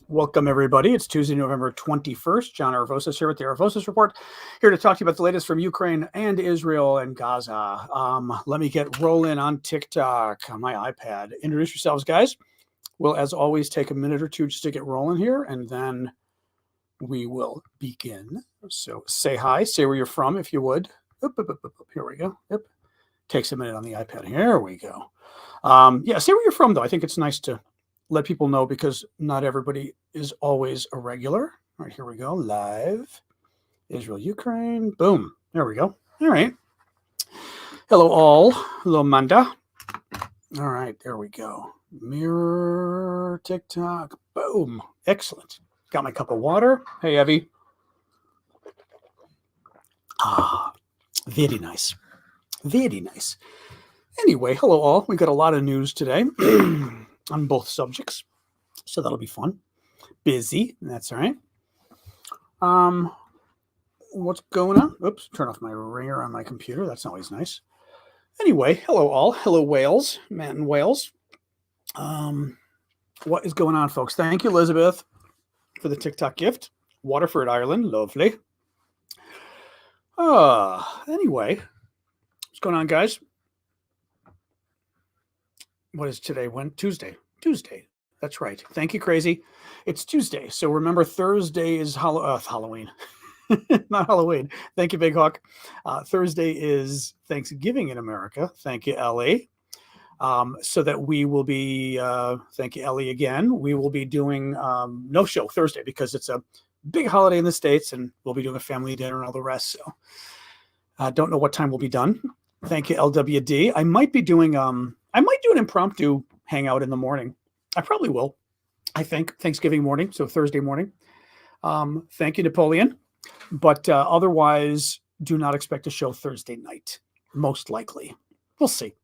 Welcome, everybody. It's Tuesday, November 21st. John Aravosis here with the Aravosis Report, here to talk to you about the latest from Ukraine and Israel and Gaza. Let me get rolling on TikTok on my iPad. Introduce yourselves, guys. We'll, as always, take a minute or two just to get rolling here, and then we will begin. So say hi, say where you're from, if you would. Here we go. Yep. Takes a minute on the iPad. Here we go. Yeah, say where you're from, though. I think it's nice to let people know because not everybody is always a regular. All right, here we go. Live. Israel, Ukraine. Boom. There we go. All right. Hello, all. Hello, Manda. All right, there we go. Mirror, TikTok. Boom. Excellent. Got my cup of water. Hey, Evie. Very nice. Very nice. Anyway, hello, all. We got a lot of news today. On both subjects, so that'll be fun. Busy, that's all right. What's going on? Oops, turn off my ringer on my computer. That's always nice. Anyway, hello all. Hello Wales, Matt and Wales. What is going on, folks? Thank you, Elizabeth, for the TikTok gift. Waterford, Ireland, lovely. Anyway, what's going on, guys? What is today? When? Tuesday. Tuesday. That's right. Thank you, Crazy. It's Tuesday. So remember, Thursday is Halloween. Not Halloween. Thank you, Big Hawk. Thursday is Thanksgiving in America. Thank you, Ellie. So that we will be, thank you, Ellie, again. We will be doing no show Thursday because it's a big holiday in the States and we'll be doing a family dinner and all the rest. So I don't know what time we'll be done. Thank you, LWD. I might be doing I might do an impromptu hangout in the morning. I probably will. I think Thanksgiving morning, so Thursday morning. Thank you, Napoleon. But otherwise, do not expect a show Thursday night, most likely. We'll see.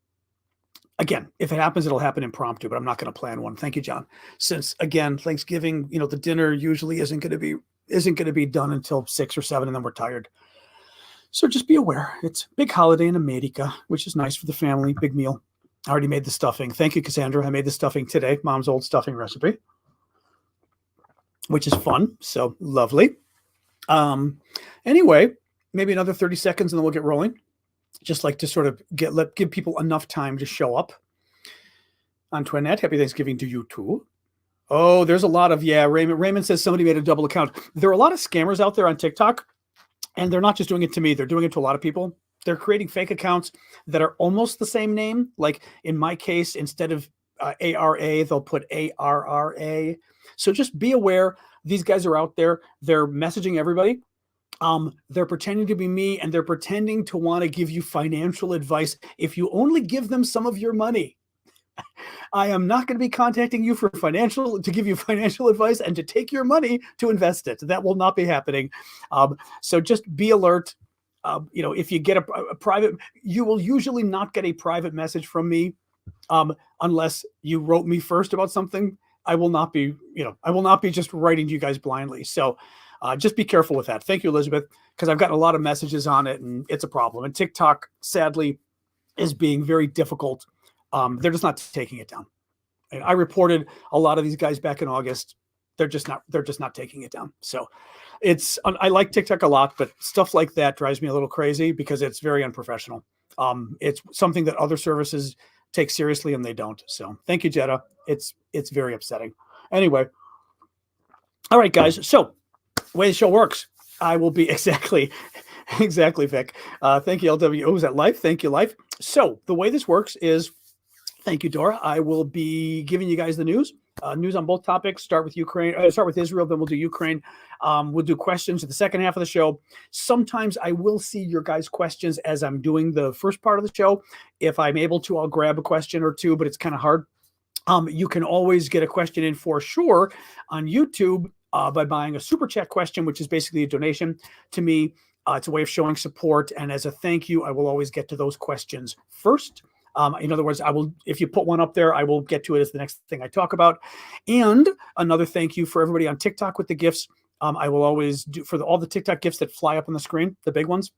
Again, if it happens, it'll happen impromptu, but I'm not going to plan one. Thank you, John. Since, again, Thanksgiving, the dinner usually isn't going to be done until 6 or 7, and then we're tired. So just be aware. It's a big holiday in America, which is nice for the family. Big meal. I already made the stuffing. Thank you, Cassandra. I made the stuffing today. Mom's old stuffing recipe, which is fun. So lovely. Anyway, maybe another 30 seconds and then we'll get rolling. Just like to sort of give people enough time to show up. Antoinette, happy Thanksgiving to you too. Oh, there's a lot of, Raymond says somebody made a double account. There are a lot of scammers out there on TikTok, and they're not just doing it to me. They're doing it to a lot of people. They're creating fake accounts that are almost the same name. Like in my case, instead of ARA, they'll put ARRA. So just be aware. These guys are out there. They're messaging everybody. They're pretending to be me, and they're pretending to want to give you financial advice if you only give them some of your money. I am not going to be contacting you to give you financial advice and to take your money to invest it. That will not be happening. So just be alert. If you get a private, you will usually not get a private message from me unless you wrote me first about something. I will not be just writing to you guys blindly. So just be careful with that. Thank you, Elizabeth, because I've gotten a lot of messages on it and it's a problem. And TikTok, sadly, is being very difficult. They're just not taking it down. And I reported a lot of these guys back in August. They're just not taking it down. So I like TikTok a lot, but stuff like that drives me a little crazy because it's very unprofessional. It's something that other services take seriously and they don't. So thank you, Jetta. It's very upsetting. Anyway. All right, guys. So the way the show works, I will be exactly, Vic. Thank you, LW. Oh, is that Life? Thank you, Life. So the way this works is, thank you, Dora. I will be giving you guys the news. News on both topics. Start with Israel, then we'll do Ukraine. We'll do questions at the second half of the show. Sometimes I will see your guys' questions as I'm doing the first part of the show. If I'm able to, I'll grab a question or two, but it's kind of hard. You can always get a question in for sure on YouTube by buying a super chat question, which is basically a donation to me. It's a way of showing support. And as a thank you, I will always get to those questions first. In other words, if you put one up there, I will get to it as the next thing I talk about. And another thank you for everybody on TikTok with the gifts. I will always do for all the TikTok gifts that fly up on the screen, the big ones.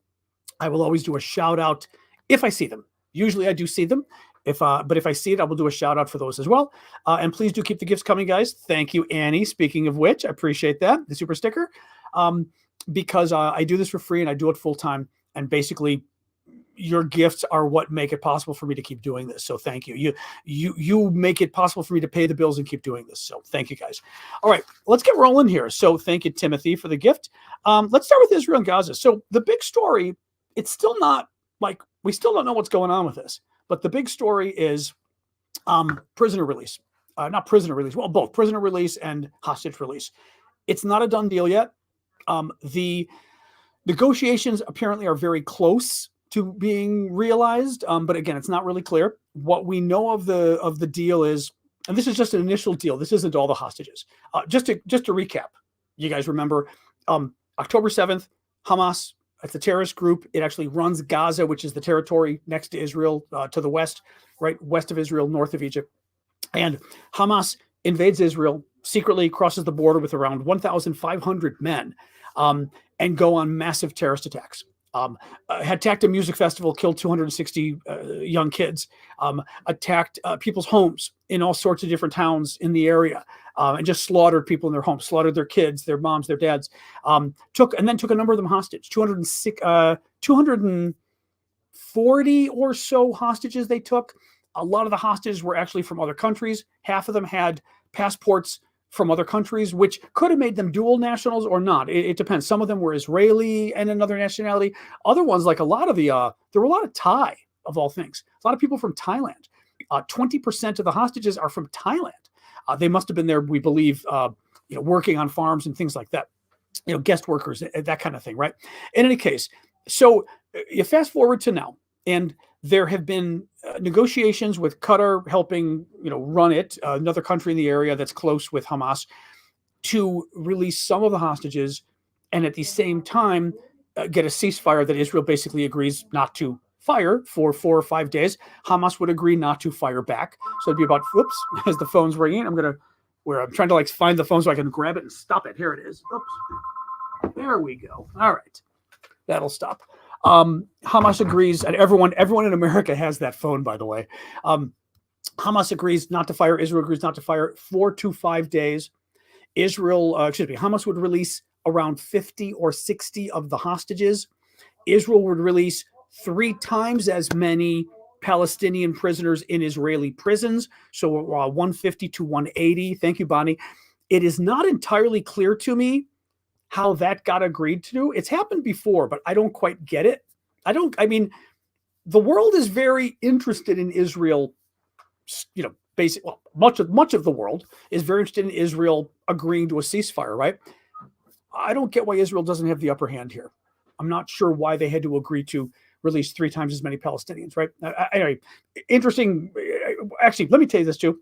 I will always do a shout out if I see them. Usually I do see them. But if I see it, I will do a shout out for those as well. And please do keep the gifts coming, guys. Thank you, Annie. Speaking of which, I appreciate that, the super sticker, because I do this for free and I do it full time. And basically, your gifts are what make it possible for me to keep doing this. So thank you. You make it possible for me to pay the bills and keep doing this. So thank you, guys. All right, let's get rolling here. So thank you, Timothy, for the gift. Let's start with Israel and Gaza. So the big story, it's still not like, we still don't know what's going on with this, but the big story is prisoner release. Not prisoner release, well, both prisoner release and hostage release. It's not a done deal yet. The negotiations apparently are very close to being realized, but again, it's not really clear. What we know of the deal is, and this is just an initial deal. This isn't all the hostages. Just to recap, you guys remember October 7th, Hamas. It's a terrorist group. It actually runs Gaza, which is the territory next to Israel, to the west, right west of Israel, north of Egypt. And Hamas invades Israel secretly, crosses the border with around 1,500 men, and go on massive terrorist attacks. Had attacked a music festival, killed 260 young kids, attacked people's homes in all sorts of different towns in the area, and just slaughtered people in their homes, slaughtered their kids, their moms, their dads, took a number of them hostage, 240 or so hostages they took. A lot of the hostages were actually from other countries. Half of them had passports from other countries, which could have made them dual nationals or not. It depends. Some of them were Israeli and another nationality. Other ones, like a lot of there were a lot of Thai, of all things. A lot of people from Thailand. 20% of the hostages are from Thailand. They must have been there, we believe, working on farms and things like that. Guest workers, that kind of thing, right? In any case, so you fast forward to now, and there have been negotiations with Qatar helping, run it, another country in the area that's close with Hamas, to release some of the hostages, and at the same time get a ceasefire that Israel basically agrees not to fire for 4 or 5 days. Hamas would agree not to fire back. So it'd be about, whoops, as the phone's ringing, I'm trying to find the phone so I can grab it and stop it. Here it is. Oops. There we go. All right. That'll stop. Hamas agrees, and everyone in America has that phone, by the way. Hamas agrees not to fire. Israel agrees not to fire 4 to 5 days. Hamas would release around 50 or 60 of the hostages. Israel would release 3 times as many Palestinian prisoners in Israeli prisons, so 150 to 180. Thank you, Bonnie. It is not entirely clear to me how that got agreed to. It's happened before, but I don't quite get it. The world is very interested in Israel, much of the world is very interested in Israel agreeing to a ceasefire, right? I don't get why Israel doesn't have the upper hand here. I'm not sure why they had to agree to release 3 times as many Palestinians, right? Anyway, interesting. Actually, let me tell you this too.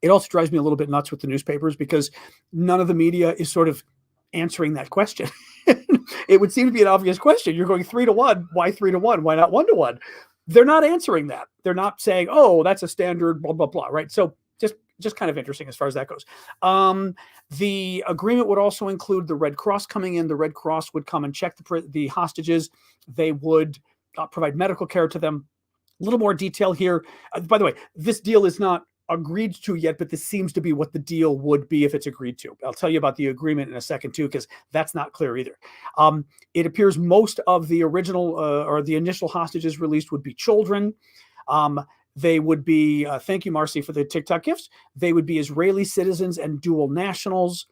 It also drives me a little bit nuts with the newspapers, because none of the media is sort of answering that question. It would seem to be an obvious question. You're going 3 to 1. Why 3 to 1? Why not 1 to 1? They're not answering that. They're not saying, oh, that's a standard, blah, blah, blah, right? So just kind of interesting as far as that goes. The agreement would also include the Red Cross coming in. The Red Cross would come and check the hostages. They would provide medical care to them. A little more detail here. By the way, this deal is not agreed to yet, but this seems to be what the deal would be if it's agreed to. I'll tell you about the agreement in a second too, because that's not clear either. It appears most of the original or the initial hostages released would be children. They would be, thank you, Marcy, for the TikTok gifts. They would be Israeli citizens and dual nationals.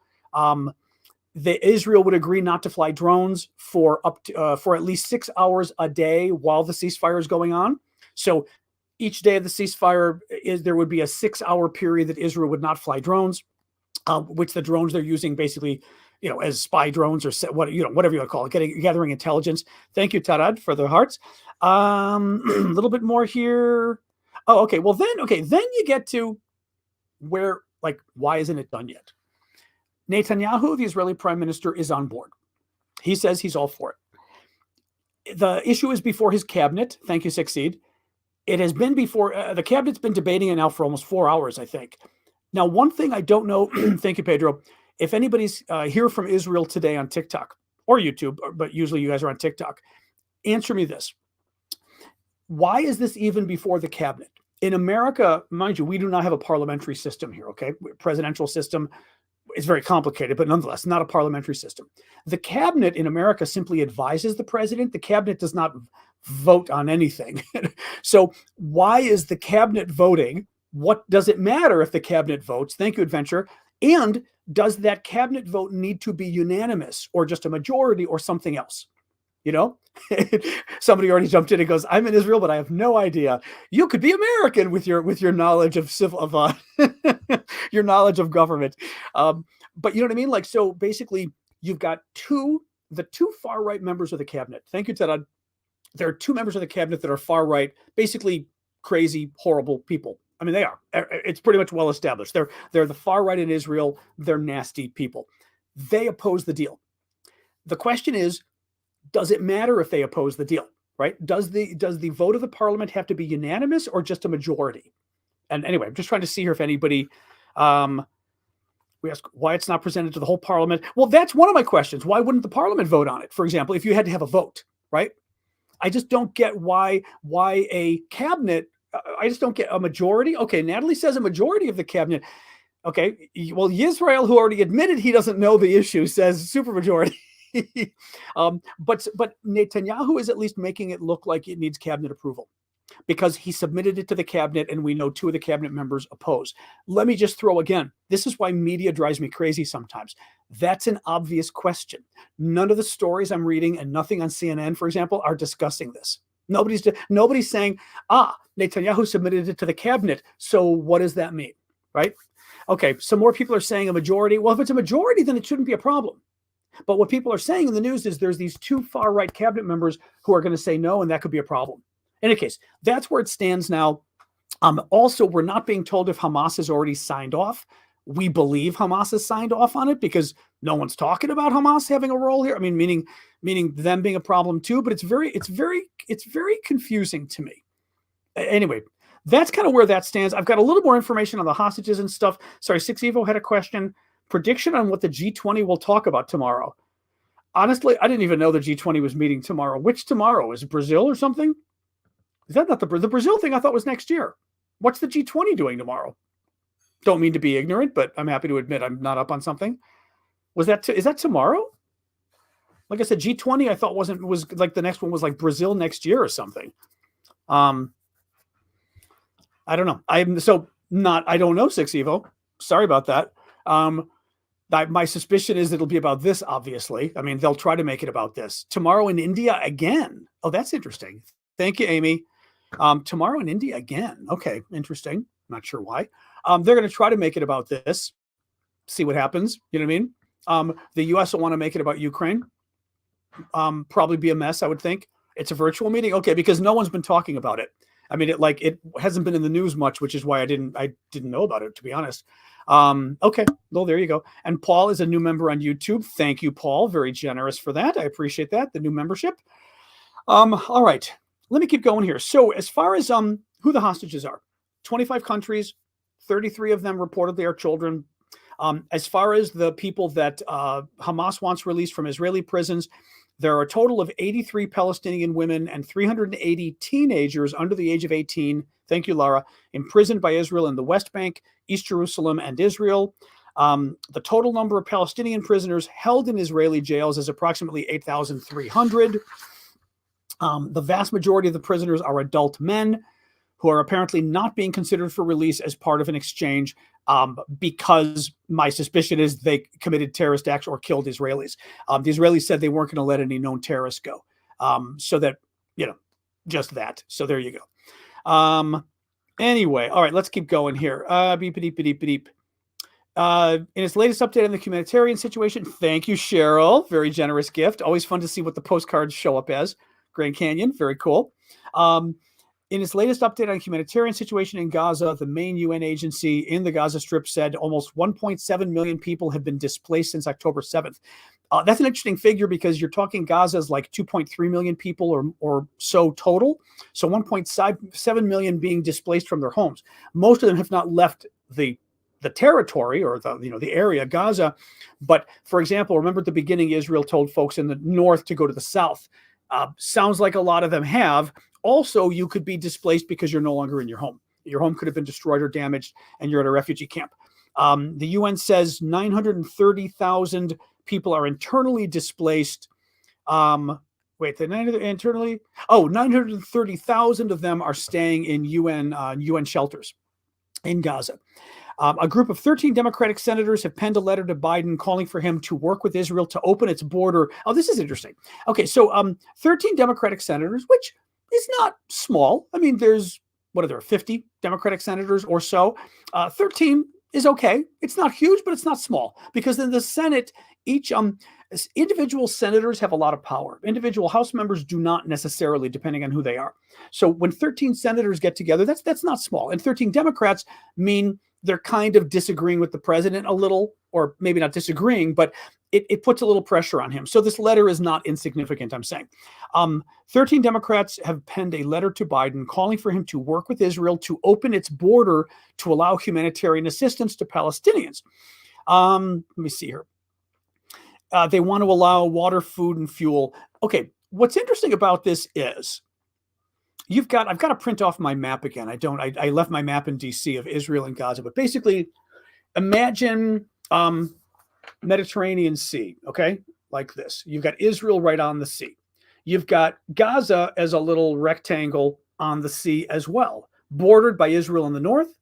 Israel would agree not to fly drones for at least 6 hours a day while the ceasefire is going on. So each day of the ceasefire there would be a 6-hour period that Israel would not fly drones, which the drones they're using basically, as spy drones or whatever you want to call it, gathering intelligence. Thank you, Tarad, for the hearts. A little bit more here. Oh, okay. Well, then you get to where, why isn't it done yet? Netanyahu, the Israeli prime minister, is on board. He says he's all for it. The issue is before his cabinet. Thank you, Succeed. It has been before, the cabinet's been debating it now for almost 4 hours, I think. Now, one thing I don't know, thank you, Pedro, if anybody's here from Israel today on TikTok or YouTube, but usually you guys are on TikTok, answer me this. Why is this even before the cabinet? In America, mind you, we do not have a parliamentary system here, okay? Presidential system is very complicated, but nonetheless, not a parliamentary system. The cabinet in America simply advises the president. The cabinet does not vote on anything. So why is the cabinet voting? What does it matter if the cabinet votes? Thank you, Adventure. And does that cabinet vote need to be unanimous or just a majority or something else? You know, somebody already jumped in and goes, "I'm in Israel, but I have no idea." You could be American with your knowledge of your knowledge of government. But you know what I mean? Like, so basically, you've got the two far right members of the cabinet. Thank you, Ted. There are two members of the cabinet that are far right, basically crazy, horrible people. I mean, they are. It's pretty much well established. They're the far right in Israel. They're nasty people. They oppose the deal. The question is, does it matter if they oppose the deal, right? Does the vote of the parliament have to be unanimous or just a majority? And anyway, I'm just trying to see here if anybody, we ask why it's not presented to the whole parliament. Well, that's one of my questions. Why wouldn't the parliament vote on it? For example, if you had to have a vote, right? I just don't get why a cabinet, I just don't get a majority. Okay, Natalie says a majority of the cabinet. Okay, well, Yisrael, who already admitted he doesn't know the issue, says supermajority. But Netanyahu is at least making it look like it needs cabinet approval because he submitted it to the cabinet and we know two of the cabinet members oppose. Let me just throw again. This is why media drives me crazy sometimes. That's an obvious question. None of the stories I'm reading and nothing on CNN, for example, are discussing this. Nobody's saying, Netanyahu submitted it to the cabinet. So what does that mean? Right? Okay. So more people are saying a majority. Well, if it's a majority, then it shouldn't be a problem. But what people are saying in the news is there's these two far right cabinet members who are going to say no, and that could be a problem. In any case, that's where it stands now. Also, we're not being told if Hamas has already signed off. We believe Hamas has signed off on it because no one's talking about Hamas having a role here. I mean, meaning them being a problem too. But it's very confusing to me. Anyway, that's kind of where that stands. I've got a little more information on the hostages and stuff. Sorry, 6Evo had a question. Prediction on what the G20 will talk about tomorrow. Honestly, I didn't even know the G20 was meeting tomorrow. Which tomorrow? Is it Brazil or something? Is that not the Brazil thing? I thought was next year. What's the G20 doing tomorrow? Don't mean to be ignorant, but I'm happy to admit I'm not up on something. Is that tomorrow? Like I said, G20 I thought was like the next one was like Brazil next year or something. I don't know. I don't know, 6Evo. Sorry about that. My suspicion is it'll be about this, obviously. I mean, they'll try to make it about this. Tomorrow in India again. Oh, that's interesting. Thank you, Amy. Tomorrow in India again. Okay, interesting. Not sure why. They're going to try to make it about this. See what happens. You know what I mean? The U.S. will want to make it about Ukraine. Probably be a mess, I would think. It's a virtual meeting. Okay, because no one's been talking about it. I mean, it hasn't been in the news much, which is why I didn't know about it, to be honest. Okay, well, there you go. And Paul is a new member on YouTube. Thank you, Paul. Very generous for that. I appreciate that, the new membership. All right, let me keep going here. So as far as who the hostages are, 25 countries, 33 of them reportedly are children. As far as the people that Hamas wants released from Israeli prisons, there are a total of 83 Palestinian women and 380 teenagers under the age of 18. Thank you, Lara. Imprisoned by Israel in the West Bank, East Jerusalem, and Israel. The total number of Palestinian prisoners held in Israeli jails is approximately 8,300. The vast majority of the prisoners are adult men who are apparently not being considered for release as part of an exchange because my suspicion is they committed terrorist acts or killed Israelis. The Israelis said they weren't going to let any known terrorists go. So that, just that. So there you go. Anyway, all right, let's keep going here. Beep, beep, beep, beep. In its latest update on the humanitarian situation, thank you, Cheryl. Very generous gift. Always fun to see what the postcards show up as. Grand Canyon, very cool. In its latest update on the humanitarian situation in Gaza, the main UN agency in the Gaza Strip said almost 1.7 million people have been displaced since October 7th. That's an interesting figure because you're talking Gaza is like 2.3 million people or so total. So 1.7 million being displaced from their homes. Most of them have not left the territory or the area, Gaza. But for example, remember at the beginning, Israel told folks in the north to go to the south. Sounds like a lot of them have. Also, you could be displaced because you're no longer in your home. Your home could have been destroyed or damaged, and you're at a refugee camp. The UN says 930,000 people are internally displaced. Wait, the internally? Oh, 930,000 of them are staying in UN shelters in Gaza. A group of 13 Democratic senators have penned a letter to Biden calling for him to work with Israel to open its border. Oh, this is interesting. Okay, so 13 Democratic senators, which is not small. I mean, what are there, 50 Democratic senators or so? 13 is okay. It's not huge, but it's not small, because in the Senate, each individual senators have a lot of power. Individual House members do not necessarily, depending on who they are. So when 13 senators get together, that's not small. And 13 Democrats mean they're kind of disagreeing with the president a little, or maybe not disagreeing, but it puts a little pressure on him. So this letter is not insignificant, I'm saying. 13 Democrats have penned a letter to Biden calling for him to work with Israel to open its border to allow humanitarian assistance to Palestinians. Let me see here. They want to allow water, food, and fuel. Okay, what's interesting about this is I've got to print off my map again. I left my map in DC of Israel and Gaza, but basically imagine Mediterranean Sea, okay? Like this. You've got Israel right on the sea. You've got Gaza as a little rectangle on the sea as well, bordered by Israel in the north,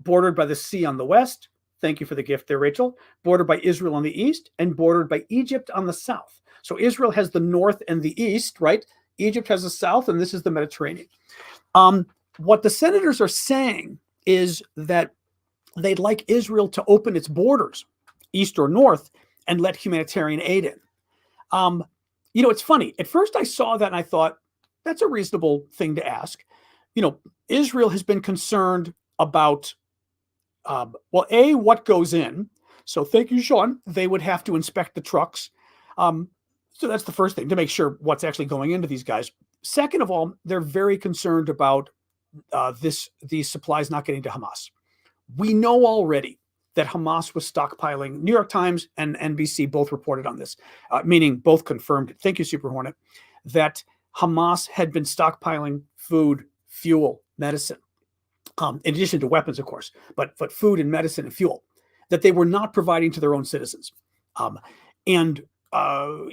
bordered by the sea on the west. Thank you for the gift there, Rachel. Bordered by Israel on the east, and bordered by Egypt on the south. So Israel has the north and the east, right? Egypt has the south, and this is the Mediterranean. What the senators are saying is that they'd like Israel to open its borders, east or north, and let humanitarian aid in. It's funny. At first I saw that and I thought, that's a reasonable thing to ask. Israel has been concerned about, what goes in. So thank you, Sean. They would have to inspect the trucks. So that's the first thing, to make sure what's actually going into these guys. Second of all, they're very concerned about these supplies not getting to Hamas. We know already that Hamas was stockpiling. New York Times and NBC both reported on this, meaning both confirmed it. Thank you, Super Hornet, that Hamas had been stockpiling food, fuel, medicine, in addition to weapons, of course, but food and medicine and fuel that they were not providing to their own citizens. And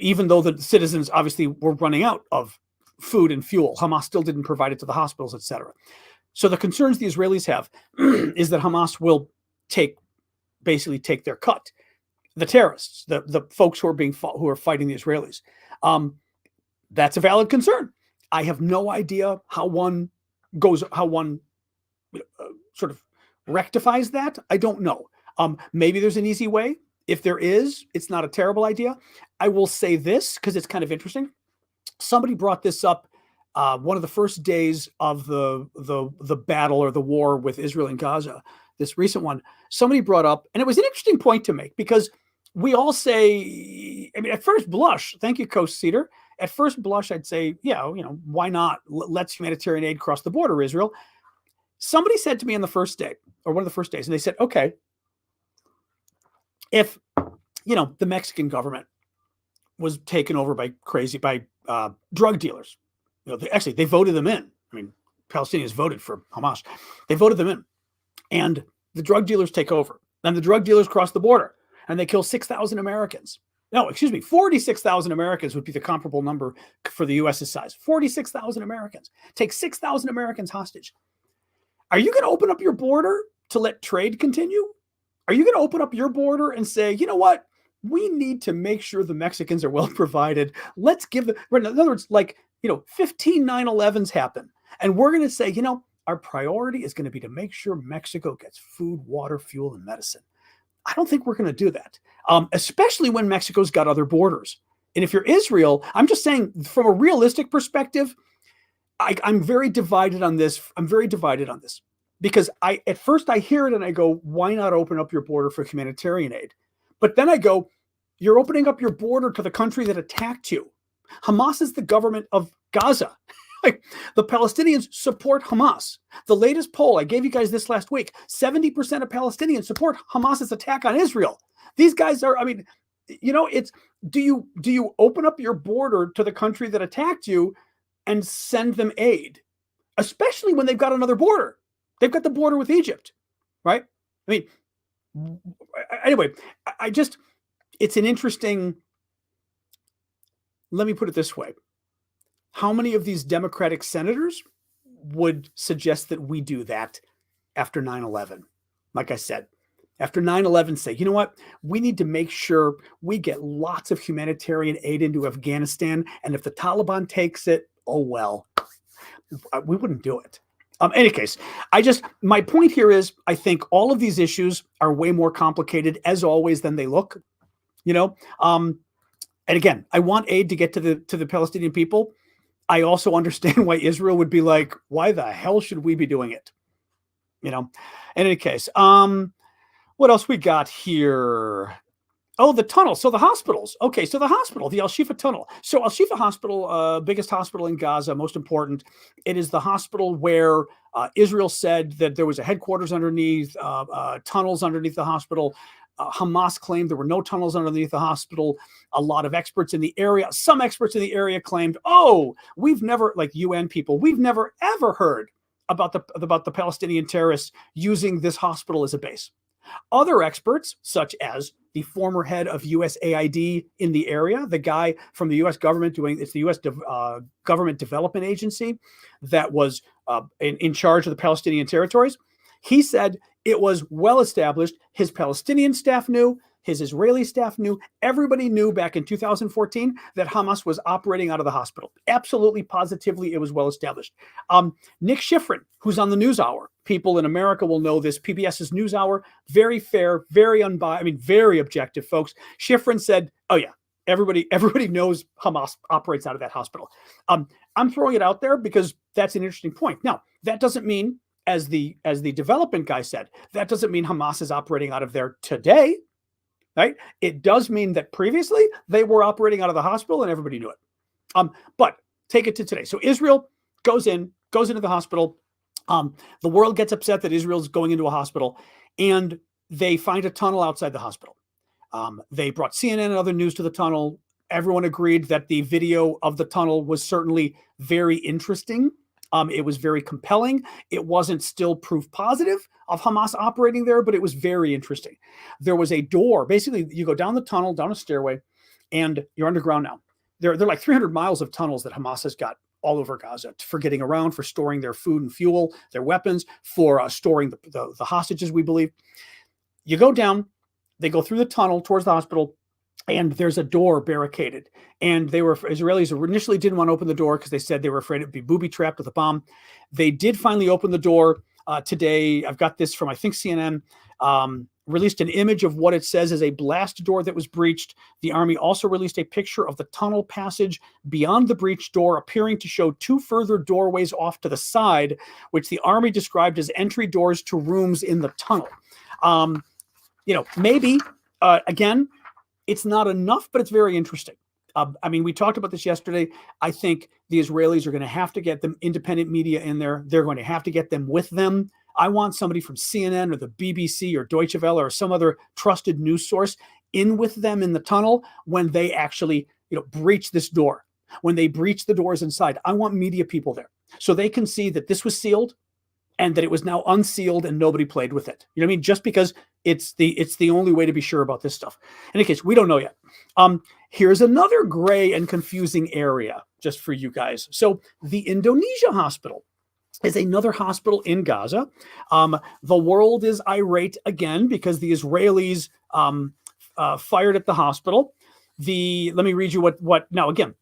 even though the citizens obviously were running out of food and fuel, Hamas still didn't provide it to the hospitals, etc. So the concerns the Israelis have is that Hamas will basically take their cut. The terrorists, the folks who are fighting the Israelis. That's a valid concern. I have no idea how one sort of rectifies that. I don't know. Maybe there's an easy way. If there is, it's not a terrible idea. I will say this because it's kind of interesting. Somebody brought this up one of the first days of the battle or the war with Israel and Gaza, this recent one. Somebody brought up, and it was an interesting point to make, because we all say, I mean, at first blush, thank you, Coast Cedar. At first blush, I'd say, yeah, why not? Let's humanitarian aid cross the border, Israel. Somebody said to me on the first day, or one of the first days, and they said, okay, if, the Mexican government was taken over by drug dealers, they voted them in. I mean, Palestinians voted for Hamas. They voted them in, and the drug dealers take over, and the drug dealers cross the border, and they kill 6,000 Americans. No, excuse me, 46,000 Americans would be the comparable number for the U.S.'s size. 46,000 Americans. Take 6,000 Americans hostage. Are you going to open up your border to let trade continue? Are you going to open up your border and say, you know what? We need to make sure the Mexicans are well provided. Let's give them, in other words, 15 9/11s happen. And we're going to say, our priority is going to be to make sure Mexico gets food, water, fuel, and medicine. I don't think we're going to do that, especially when Mexico's got other borders. And if you're Israel, I'm just saying, from a realistic perspective, I'm very divided on this. Because at first I hear it and I go, why not open up your border for humanitarian aid? But then I go, you're opening up your border to the country that attacked you. Hamas is the government of Gaza. The Palestinians support Hamas. The latest poll, I gave you guys this last week, 70% of Palestinians support Hamas's attack on Israel. These guys are, it's, do you open up your border to the country that attacked you and send them aid, especially when they've got another border? They've got the border with Egypt, right? I mean, anyway, it's an interesting, let me put it this way. How many of these Democratic senators would suggest that we do that after 9/11? Like I said, after 9/11, say, you know what? We need to make sure we get lots of humanitarian aid into Afghanistan. And if the Taliban takes it, oh, well, we wouldn't do it. Any case, my point here is, I think all of these issues are way more complicated, as always, than they look. And again, I want aid to get to the Palestinian people. I also understand why Israel would be like, why the hell should we be doing it? In any case, what else we got here? Oh, the tunnel. So the hospitals. Okay, so the hospital, the Al-Shifa tunnel. So Al-Shifa Hospital, biggest hospital in Gaza, most important. It is the hospital where Israel said that there was a headquarters underneath, tunnels underneath the hospital. Hamas claimed there were no tunnels underneath the hospital. A lot of experts in the area, some experts in the area claimed, oh, we've never, like UN people, we've never ever heard about the Palestinian terrorists using this hospital as a base. Other experts, such as the former head of USAID in the area, the guy from the U.S. government it's the U.S. Government Development Agency that was in charge of the Palestinian territories, he said it was well established. His Palestinian staff knew, his Israeli staff knew, everybody knew back in 2014 that Hamas was operating out of the hospital. Absolutely, positively, it was well established. Nick Schifrin, who's on the NewsHour, people in America will know this, PBS's NewsHour, very fair, very unbiased, very objective, folks. Schifrin said, oh yeah, everybody knows Hamas operates out of that hospital. I'm throwing it out there because that's an interesting point. Now, that doesn't mean, as the development guy said, that doesn't mean Hamas is operating out of there today, right? It does mean that previously they were operating out of the hospital and everybody knew it. But take it to today. So Israel goes into the hospital. The world gets upset that Israel's going into a hospital, and they find a tunnel outside the hospital. They brought CNN and other news to the tunnel. Everyone agreed that the video of the tunnel was certainly very interesting. It was very compelling. It wasn't still proof positive of Hamas operating there, but it was very interesting. There was a door. Basically, you go down the tunnel, down a stairway, and you're underground now. There are like 300 miles of tunnels that Hamas has got all over Gaza for getting around, for storing their food and fuel, their weapons, for storing the hostages, we believe. You go down, they go through the tunnel towards the hospital, and there's a door barricaded. And Israelis initially didn't want to open the door because they said they were afraid it'd be booby-trapped with a bomb. They did finally open the door today. I've got this from, I think, CNN, released an image of what it says is a blast door that was breached. The army also released a picture of the tunnel passage beyond the breached door, appearing to show two further doorways off to the side, which the army described as entry doors to rooms in the tunnel. Maybe, again, it's not enough, but it's very interesting. We talked about this yesterday. I think the Israelis are going to have to get them independent media in there. They're going to have to get them with them. I want somebody from CNN or the BBC or Deutsche Welle or some other trusted news source in with them in the tunnel when they actually, breach this door. When they breach the doors inside, I want media people there so they can see that this was sealed and that it was now unsealed and nobody played with it. You know what I mean? Just because it's the only way to be sure about this stuff. In any case, we don't know yet. Here's another gray and confusing area just for you guys. So the Indonesia hospital is another hospital in Gaza. The world is irate again because the Israelis fired at the hospital. Let me read you what now again,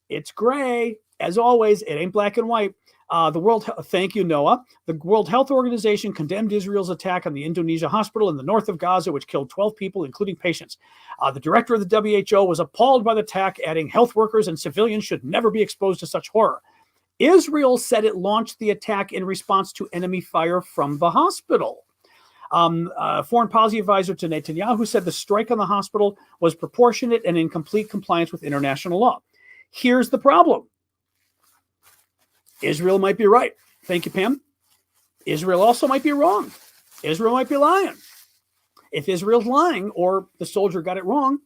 it's gray as always. It ain't black and white. Thank you, Noah. The World Health Organization condemned Israel's attack on the Indonesia hospital in the north of Gaza, which killed 12 people, including patients. The director of the WHO was appalled by the attack, adding health workers and civilians should never be exposed to such horror. Israel said it launched the attack in response to enemy fire from the hospital. Foreign policy advisor to Netanyahu said the strike on the hospital was proportionate and in complete compliance with international law. Here's the problem. Israel might be right. Thank you, Pam. Israel also might be wrong. Israel might be lying. If Israel's lying or the soldier got it wrong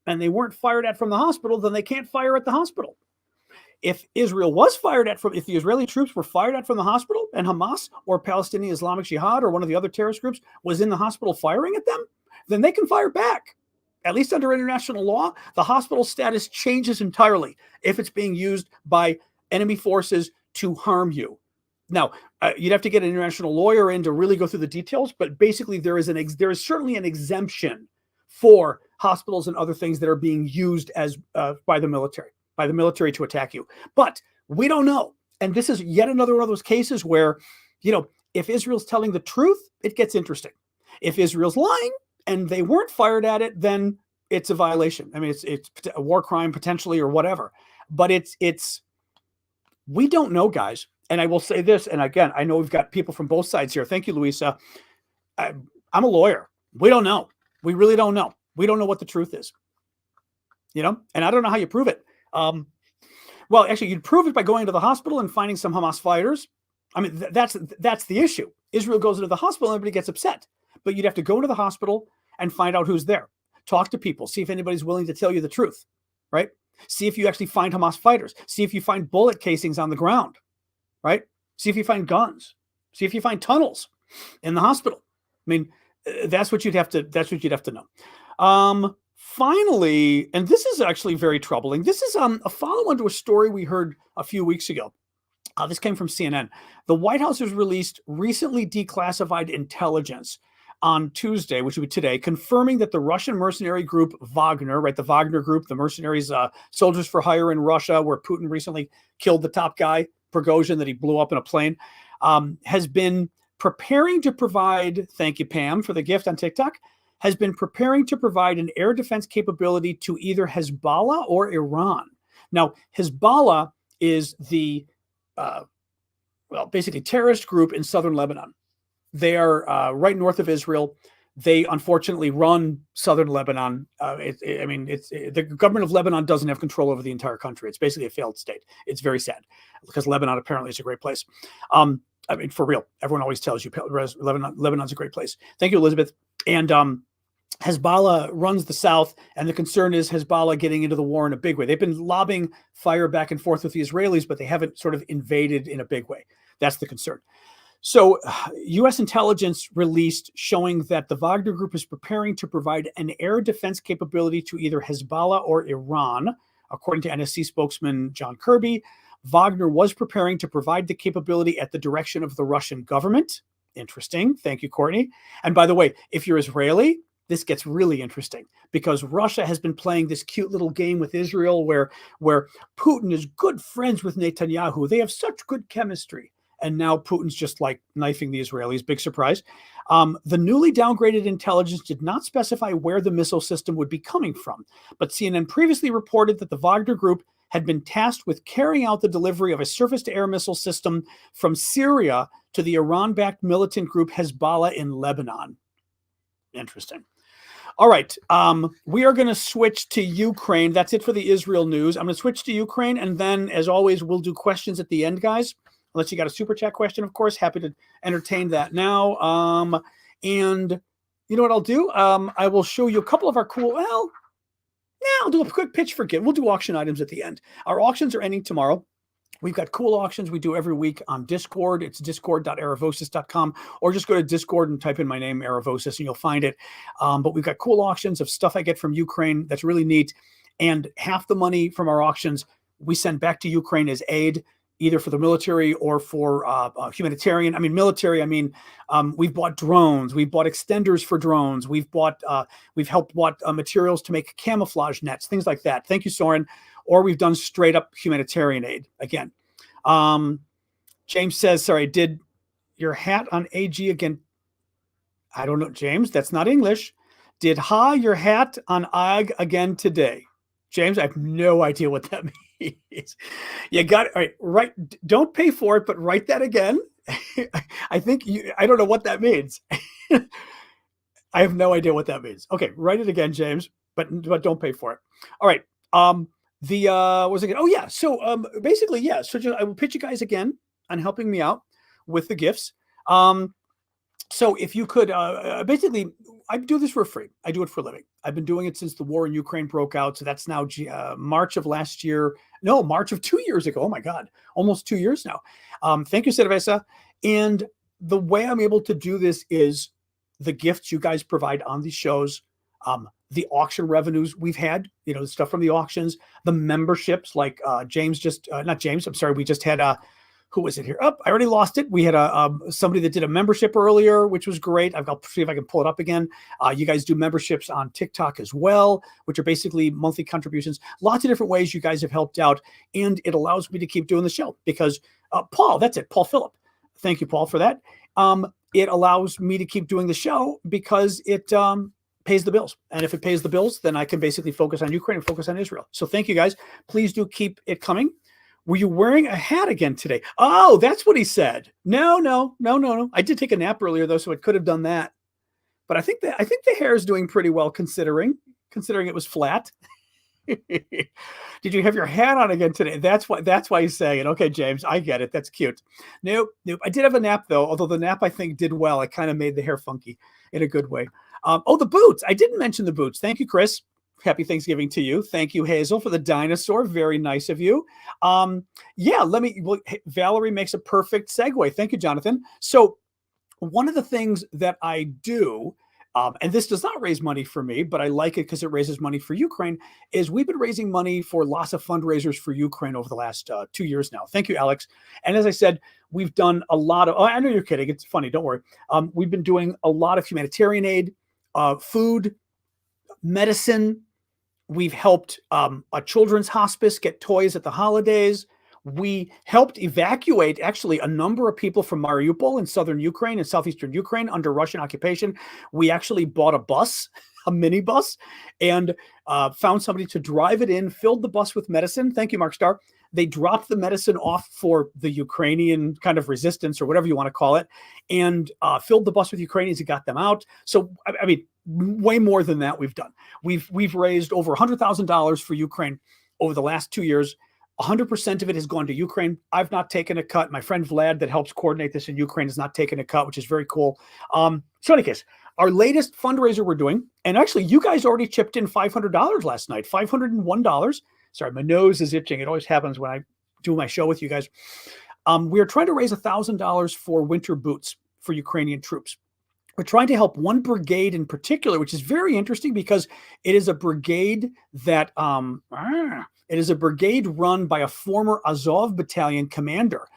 and they weren't fired at from the hospital, then they can't fire at the hospital. if Israel was fired at if the Israeli troops were fired at from the hospital and Hamas or Palestinian Islamic Jihad or one of the other terrorist groups was in the hospital firing at them, then they can fire back. At least under international law, the hospital status changes entirely if it's being used by enemy forces to harm you. Now, you'd have to get an international lawyer in to really go through the details, but basically there is certainly an exemption for hospitals and other things that are being used as by the military to attack you. But we don't know. And this is yet another one of those cases where, if Israel's telling the truth, it gets interesting. If Israel's lying and they weren't fired at it, then it's a violation. I mean, it's a war crime potentially or whatever. But we don't know, guys. And I will say this, and again, I know we've got people from both sides here. Thank you, Louisa. I'm a lawyer. We don't know. We really don't know. We don't know what the truth is. And I don't know how you prove it. Well, actually, you'd prove it by going to the hospital and finding some Hamas fighters. I mean, that's the issue. Israel goes into the hospital and everybody gets upset. But you'd have to go to the hospital and find out who's there. Talk to people. See if anybody's willing to tell you the truth, right? See if you actually find Hamas fighters. See if you find bullet casings on the ground, right? See if you find guns. See if you find tunnels in the hospital. I mean, that's what you'd have to know. Finally, and this is actually very troubling. This is a follow-on to a story we heard a few weeks ago. This came from CNN. The White House has released recently declassified intelligence on Tuesday, which would be today, confirming that the Russian mercenary group Wagner, right, the Wagner group, the mercenaries, soldiers for hire in Russia, where Putin recently killed the top guy, Prigozhin, that he blew up in a plane, has been preparing to provide, thank you, Pam, for the gift on TikTok, has been preparing to provide an air defense capability to either Hezbollah or Iran. Now, Hezbollah is the, basically terrorist group in southern Lebanon. They are right north of Israel. They unfortunately run southern Lebanon. The government of Lebanon doesn't have control over the entire country. It's basically a failed state. It's very sad because Lebanon apparently is a great place. For real, everyone always tells you Lebanon's a great place. Thank you, Elizabeth. And Hezbollah runs the south, and the concern is Hezbollah getting into the war in a big way. They've been lobbing fire back and forth with the Israelis, but they haven't sort of invaded in a big way. That's the concern. So U.S. intelligence released showing that the Wagner Group is preparing to provide an air defense capability to either Hezbollah or Iran. According to NSC spokesman John Kirby, Wagner was preparing to provide the capability at the direction of the Russian government. Interesting. Thank you, Courtney. And by the way, if you're Israeli, this gets really interesting because Russia has been playing this cute little game with Israel where Putin is good friends with Netanyahu. They have such good chemistry. And now Putin's just like knifing the Israelis. Big surprise. The newly downgraded intelligence did not specify where the missile system would be coming from. But CNN previously reported that the Wagner Group had been tasked with carrying out the delivery of a surface-to-air missile system from Syria to the Iran-backed militant group Hezbollah in Lebanon. Interesting. All right. We are going to switch to Ukraine. That's it for the Israel news. I'm going to switch to Ukraine. And then, as always, we'll do questions at the end, guys. Unless you got a super chat question, of course, happy to entertain that now. And you know what I'll do? I will show you a couple of our I'll do a quick pitch for gift. We'll do auction items at the end. Our auctions are ending tomorrow. We've got cool auctions we do every week on Discord. It's discord.aravosis.com, or just go to Discord and type in my name, Aravosis, and you'll find it. But we've got cool auctions of stuff I get from Ukraine. That's really neat. And half the money from our auctions we send back to Ukraine as aid, either for the military or for humanitarian. I mean, military, we've bought drones. We've bought extenders for drones. We've helped bought materials to make camouflage nets, things like that. Thank you, Soren. Or we've done straight up humanitarian aid again. James says, sorry, did your hat on AG again? I don't know, James, that's not English. Did your hat on AG again today? James, I have no idea what that means. You got it. All right. Don't pay for it, but write that again. I don't know what that means. I have no idea what that means. Okay. Write it again, James, but don't pay for it. All right. What was it again? Oh yeah. So, basically, yeah. So I will pitch you guys again on helping me out with the gifts. So if you could, basically, I do this for free. I do it for a living. I've been doing it since the war in Ukraine broke out. So that's now March of last year. No, March of 2 years ago. Oh my God, almost 2 years now. Thank you, Cerveza. And the way I'm able to do this is the gifts you guys provide on these shows, the auction revenues we've had, the stuff from the auctions, the memberships like James not James, I'm sorry, we just had who was it here? Oh, I already lost it. We had somebody that did a membership earlier, which was great. I'll see if I can pull it up again. You guys do memberships on TikTok as well, which are basically monthly contributions. Lots of different ways you guys have helped out, and it allows me to keep doing the show because Paul, that's it, Paul Phillip. Thank you, Paul, for that. It allows me to keep doing the show because it pays the bills. And if it pays the bills, then I can basically focus on Ukraine and focus on Israel. So thank you, guys. Please do keep it coming. Were you wearing a hat again today? Oh, that's what he said. No. I did take a nap earlier though, so it could have done that. But I think the hair is doing pretty well considering it was flat. Did you have your hat on again today? That's why he's saying it. Okay, James, I get it. That's cute. Nope. I did have a nap though, although the nap I think did well. It kind of made the hair funky in a good way. The boots. I didn't mention the boots. Thank you, Chris. Happy Thanksgiving to you. Thank you, Hazel, for the dinosaur. Very nice of you. Valerie makes a perfect segue. Thank you, Jonathan. So one of the things that I do, and this does not raise money for me, but I like it because it raises money for Ukraine, is we've been raising money for lots of fundraisers for Ukraine over the last 2 years now. Thank you, Alex. And as I said, we've done a lot of, I know you're kidding. It's funny. Don't worry. We've been doing a lot of humanitarian aid, food, medicine. We've helped a children's hospice get toys at the holidays. We helped evacuate actually a number of people from Mariupol in southern Ukraine and southeastern Ukraine under Russian occupation. We actually bought a bus, a minibus, and found somebody to drive it in, filled the bus with medicine. Thank you, Mark Starr. They dropped the medicine off for the Ukrainian kind of resistance or whatever you want to call it, and filled the bus with Ukrainians and got them out. So, I mean, way more than that we've done. We've raised over $100,000 for Ukraine over the last 2 years. 100% of it has gone to Ukraine. I've not taken a cut. My friend Vlad that helps coordinate this in Ukraine has not taken a cut, which is very cool. So in any case, our latest fundraiser we're doing, and actually you guys already chipped in $500 last night, $501. Sorry, my nose is itching. It always happens when I do my show with you guys. We are trying to raise $1,000 for winter boots for Ukrainian troops. We're trying to help one brigade in particular, which is very interesting because it is a brigade that it is a brigade run by a former Azov battalion commander.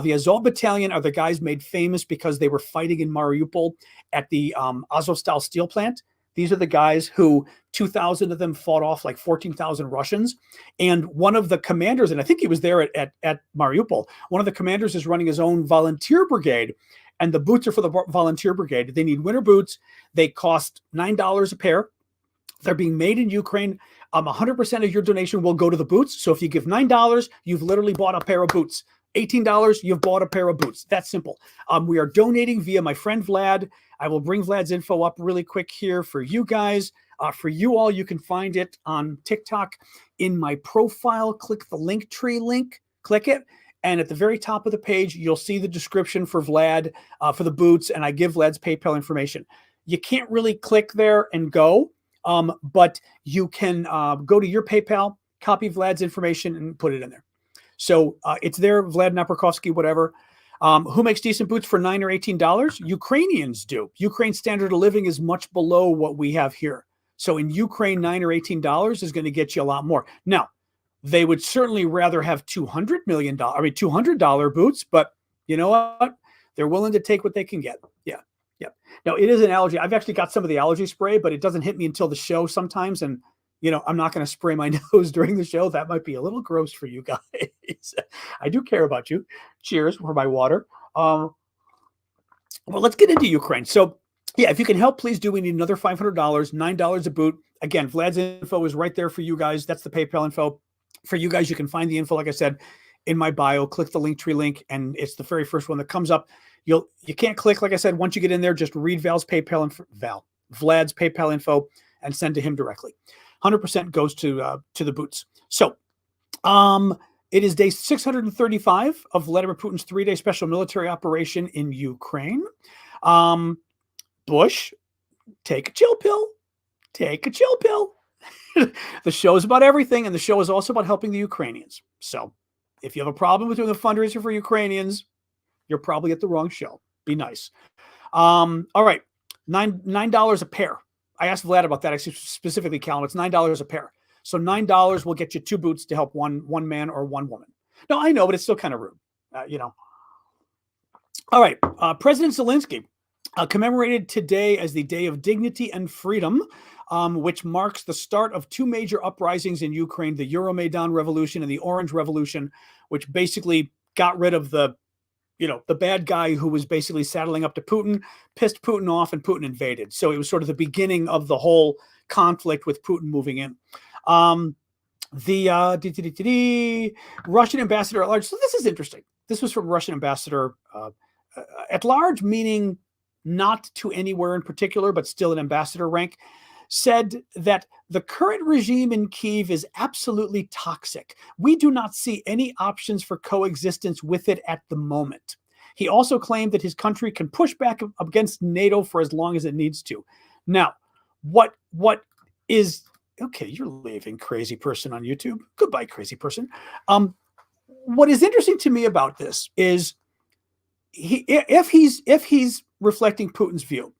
The Azov battalion are the guys made famous because they were fighting in Mariupol at the Azovstal steel plant. These are the guys who 2,000 of them fought off like 14,000 Russians. And one of the commanders, and I think he was there at Mariupol, one of the commanders is running his own volunteer brigade. And the boots are for the volunteer brigade. They need winter boots. They cost $9 a pair. They're being made in Ukraine. 100% of your donation will go to the boots. So if you give $9, you've literally bought a pair of boots. $18, you've bought a pair of boots. That's simple. We are donating via my friend Vlad. I will bring Vlad's info up really quick here for you guys. For you all, you can find it on TikTok in my profile. Click the Linktree link. Click it. And at the very top of the page, you'll see the description for Vlad for the boots. And I give Vlad's PayPal information. You can't really click there and go, but you can go to your PayPal, copy Vlad's information, and put it in there. So it's there, Vlad Naprokovsky, whatever. Who makes decent boots for $9 or $18? Ukrainians do. Ukraine's standard of living is much below what we have here. So in Ukraine, $9 or $18 is going to get you a lot more. Now, they would certainly rather have $200 boots, but you know what? They're willing to take what they can get. Yeah. Now, it is an allergy. I've actually got some of the allergy spray, but it doesn't hit me until the show sometimes. And, I'm not going to spray my nose during the show. That might be a little gross for you guys. I do care about you. Cheers for my water. Well, let's get into Ukraine. So, yeah, if you can help, please do. We need another $500, $9 a boot. Again, Vlad's info is right there for you guys. That's the PayPal info. For you guys, you can find the info, like I said, in my bio. Click the Linktree link, and it's the very first one that comes up. You can't click, like I said, once you get in there, just read Vlad's PayPal info and send to him directly. 100% goes to the boots. So it is day 635 of Vladimir Putin's 3-day special military operation in Ukraine. Bush, take a chill pill. Take a chill pill. The show is about everything, and the show is also about helping the Ukrainians. So if you have a problem with doing a fundraiser for Ukrainians, you're probably at the wrong show. Be nice. All right. $9 a pair. I asked Vlad about that. I specifically, Callum, it's $9 a pair. So $9 will get you 2 boots to help one man or one woman. No, I know, but it's still kind of rude, All right. President Zelensky commemorated today as the Day of Dignity and Freedom, which marks the start of 2 major uprisings in Ukraine, the Euromaidan Revolution and the Orange Revolution, which basically got rid of the bad guy who was basically saddling up to Putin, pissed Putin off, and Putin invaded. So it was sort of the beginning of the whole conflict with Putin moving in. The Russian ambassador at large. So this is interesting. This was from Russian ambassador at large, meaning not to anywhere in particular, but still an ambassador rank, said that the current regime in Kyiv is absolutely toxic. We do not see any options for coexistence with it at the moment. He also claimed that his country can push back against NATO for as long as it needs to. Now, what is... Okay, you're leaving, crazy person on YouTube. Goodbye, crazy person. What is interesting to me about this is if he's reflecting Putin's view,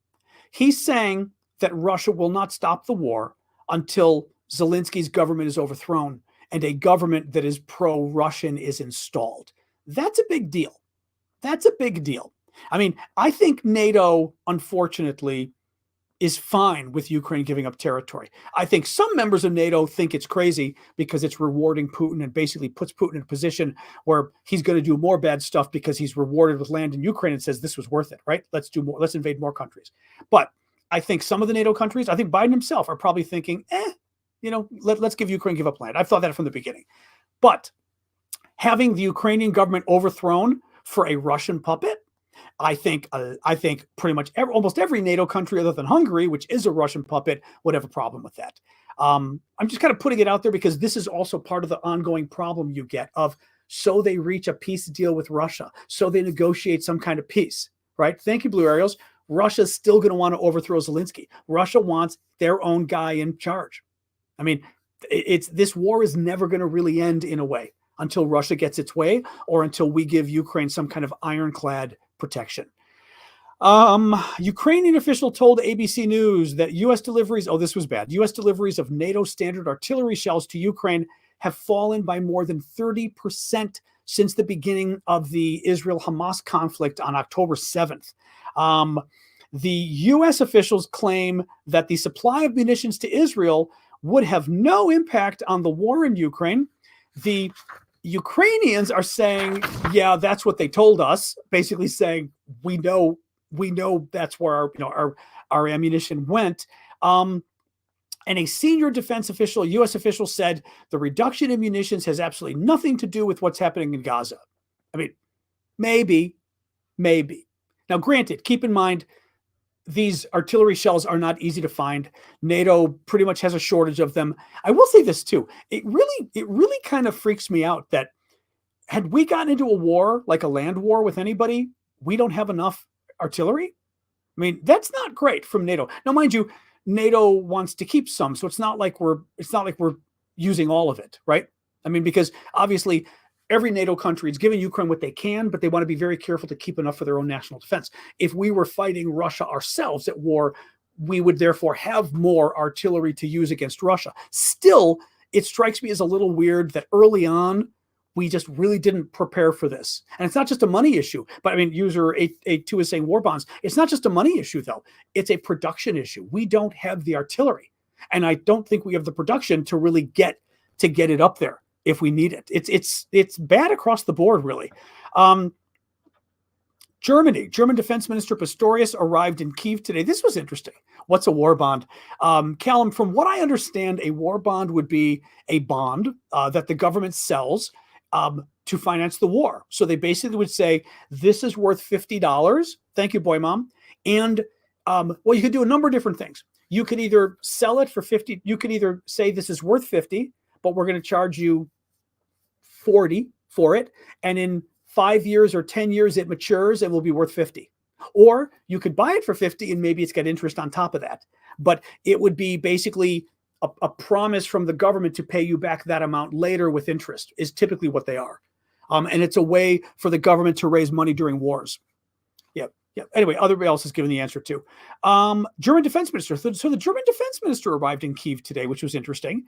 he's saying that Russia will not stop the war until Zelensky's government is overthrown and a government that is pro-Russian is installed. That's a big deal. That's a big deal. I mean, I think NATO, unfortunately, is fine with Ukraine giving up territory. I think some members of NATO think it's crazy because it's rewarding Putin and basically puts Putin in a position where he's going to do more bad stuff because he's rewarded with land in Ukraine and says this was worth it, right? Let's do more. Let's invade more countries. But I think some of the NATO countries, I think Biden himself are probably thinking, let's give Ukraine give up land. I've thought that from the beginning. But having the Ukrainian government overthrown for a Russian puppet, I think pretty much almost every NATO country other than Hungary, which is a Russian puppet, would have a problem with that. I'm just kind of putting it out there because this is also part of the ongoing problem you get of, so they reach a peace deal with Russia, so they negotiate some kind of peace, right? Thank you, Blue Ariels. Russia's still going to want to overthrow Zelensky. Russia wants their own guy in charge. I mean, this war is never going to really end in a way until Russia gets its way or until we give Ukraine some kind of ironclad protection. Ukrainian official told ABC News that U.S. deliveries, this was bad, U.S. deliveries of NATO standard artillery shells to Ukraine have fallen by more than 30% since the beginning of the Israel-Hamas conflict on October 7th. The U.S. officials claim that the supply of munitions to Israel would have no impact on the war in Ukraine. The Ukrainians are saying, yeah, that's what they told us, basically saying, we know that's where our ammunition went. And a senior defense official, U.S. official, said the reduction in munitions has absolutely nothing to do with what's happening in Gaza. I mean, maybe. Now, granted, keep in mind, these artillery shells are not easy to find. NATO pretty much has a shortage of them. I will say this too. It really kind of freaks me out that had we gotten into a war, like a land war with anybody, we don't have enough artillery. I mean, that's not great from NATO. Now, mind you, NATO wants to keep some, so it's not like we're using all of it, right? I mean, because obviously every NATO country is giving Ukraine what they can, but they want to be very careful to keep enough for their own national defense. If we were fighting Russia ourselves at war, we would therefore have more artillery to use against Russia. Still, it strikes me as a little weird that early on, we just really didn't prepare for this. And it's not just a money issue, but I mean, user 882 is saying war bonds. It's not just a money issue, though. It's a production issue. We don't have the artillery. And I don't think we have the production to really get it up there if we need it. It's bad across the board, really. German Defense Minister Pistorius arrived in Kyiv today. This was interesting. What's a war bond? Callum, from what I understand, a war bond would be a bond that the government sells to finance the war. So they basically would say, this is worth $50. Thank you, boy mom. And you could do a number of different things. You could either sell it for 50. You could either say this is worth 50, but we're going to charge you 40 for it. And in 5 years or 10 years, it matures and will be worth 50. Or you could buy it for 50 and maybe it's got interest on top of that. But it would be basically a promise from the government to pay you back that amount later with interest is typically what they are. And it's a way for the government to raise money during wars. Yep. Yep. Anyway, everybody else has given the answer too. German defense minister. So the German defense minister arrived in Kyiv today, which was interesting.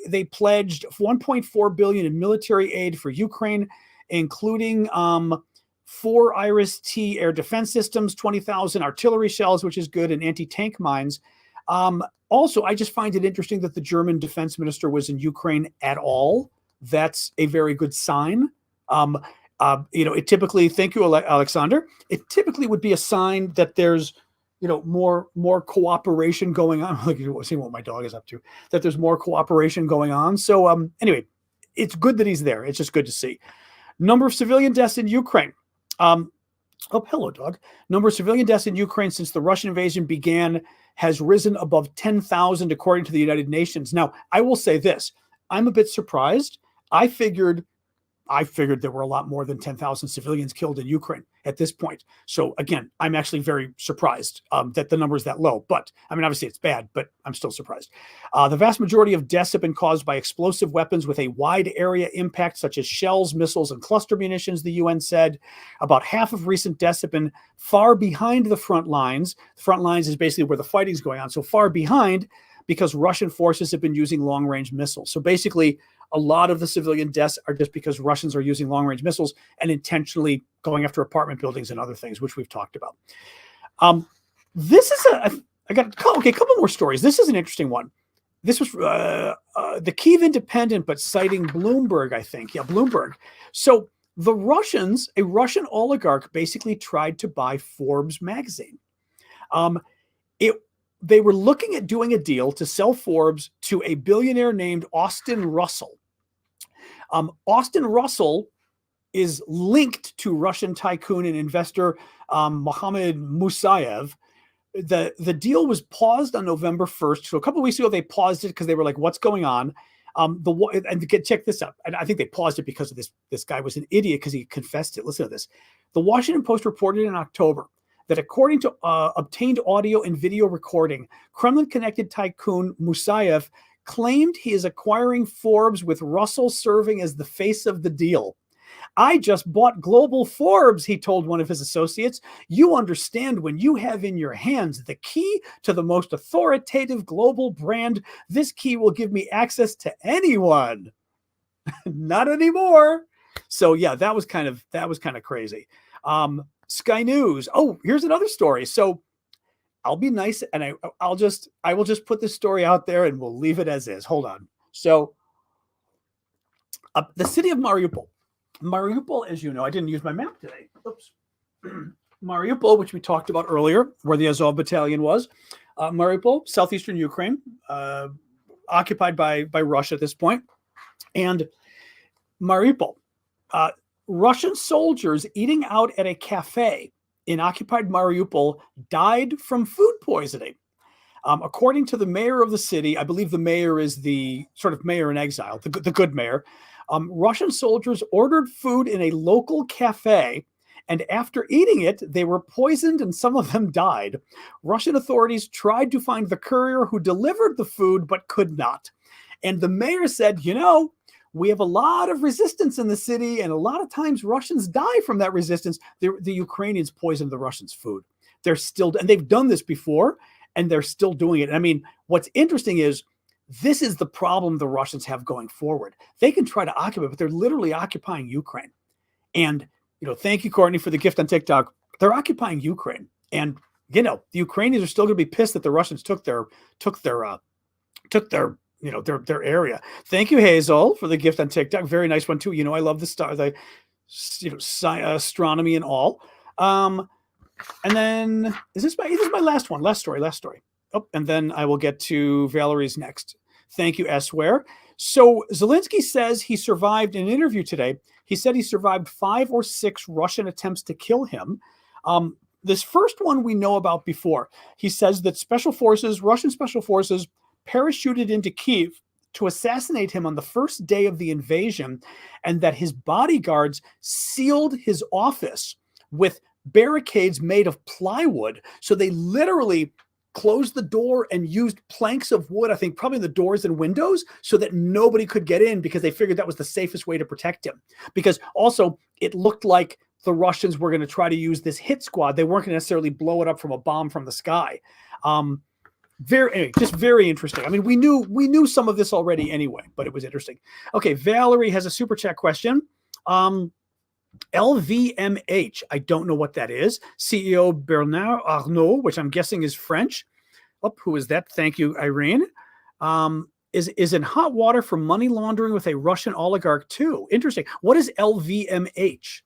They pledged 1.4 billion in military aid for Ukraine, including 4 Iris-T air defense systems, 20,000 artillery shells, which is good, and anti-tank mines. Also, I just find it interesting that the German defense minister was in Ukraine at all. That's a very good sign. It typically, thank you, Alexander. It typically would be a sign that there's, more cooperation going on. Like, seeing what my dog is up to, that there's more cooperation going on. So, anyway, it's good that he's there. It's just good to see. Number of civilian deaths in Ukraine. Oh, hello, dog. Number of civilian deaths in Ukraine since the Russian invasion began has risen above 10,000, according to the United Nations. Now, I will say this. I'm a bit surprised. I figured there were a lot more than 10,000 civilians killed in Ukraine at this point. So again, I'm actually very surprised that the number is that low. But I mean, obviously it's bad, but I'm still surprised. The vast majority of deaths have been caused by explosive weapons with a wide area impact, such as shells, missiles, and cluster munitions, the UN said. About half of recent deaths have been far behind the front lines. The front lines is basically where the fighting is going on. So far behind because Russian forces have been using long-range missiles. So basically, a lot of the civilian deaths are just because Russians are using long-range missiles and intentionally going after apartment buildings and other things, which we've talked about. This is a couple more stories. This is an interesting one. This was the Kyiv Independent, but citing Bloomberg, I think. Yeah, Bloomberg. So the Russians, a Russian oligarch, basically tried to buy Forbes magazine. They were looking at doing a deal to sell Forbes to a billionaire named Austin Russell. Austin Russell is linked to Russian tycoon and investor Mohammed Musayev. The deal was paused on November 1st. So a couple of weeks ago, they paused it because they were like, what's going on? Check this out. I think they paused it because of this guy was an idiot because he confessed it. Listen to this. The Washington Post reported in October that according to obtained audio and video recording, Kremlin-connected tycoon Musayev claimed he is acquiring Forbes with Russell serving as the face of the deal. I just bought Global Forbes, he told one of his associates. You understand, when you have in your hands the key to the most authoritative global brand, this key will give me access to anyone. Not anymore. So yeah, that was kind of crazy. Sky News. Oh, here's another story. So I'll be nice and I will just put this story out there and we'll leave it as is. Hold on. So the city of Mariupol. Mariupol, as you know, I didn't use my map today. Oops. Mariupol, which we talked about earlier, where the Azov battalion was. Mariupol, southeastern Ukraine, occupied by Russia at this point. And Mariupol, Russian soldiers eating out at a cafe in occupied Mariupol died from food poisoning. According to the mayor of the city, I believe the mayor is the sort of mayor in exile, the good mayor. Russian soldiers ordered food in a local cafe, and after eating it, they were poisoned and some of them died. Russian authorities tried to find the courier who delivered the food, but could not. And the mayor said, we have a lot of resistance in the city, and a lot of times Russians die from that resistance. The Ukrainians poisoned the Russians' food. And they've done this before, and they're still doing it. I mean, what's interesting is this is the problem the Russians have going forward. They can try to occupy, but they're literally occupying Ukraine. And, thank you, Courtney, for the gift on TikTok. They're occupying Ukraine. And, the Ukrainians are still going to be pissed that the Russians took their area. Thank you, Hazel, for the gift on TikTok. Very nice one too. I love the astronomy and all. And then this is my last one. Last story. Oh, and then I will get to Valerie's next. Thank you, Esware. So Zelensky says he survived in an interview today. He said he survived 5 or 6 Russian attempts to kill him. This first one we know about before. He says that Russian special forces parachuted into Kyiv to assassinate him on the first day of the invasion, and that his bodyguards sealed his office with barricades made of plywood. So they literally closed the door and used planks of wood, I think probably in the doors and windows, so that nobody could get in, because they figured that was the safest way to protect him. Because also it looked like the Russians were going to try to use this hit squad. They weren't going to necessarily blow it up from a bomb from the sky. Anyway, just very interesting. I mean, we knew some of this already anyway, but it was interesting. Okay, Valerie has a super chat question. LVMH, I don't know what that is. CEO Bernard Arnault, which I'm guessing is French. Oh, who is that? Thank you, Irene. Is in hot water for money laundering with a Russian oligarch too. Interesting. What is LVMH?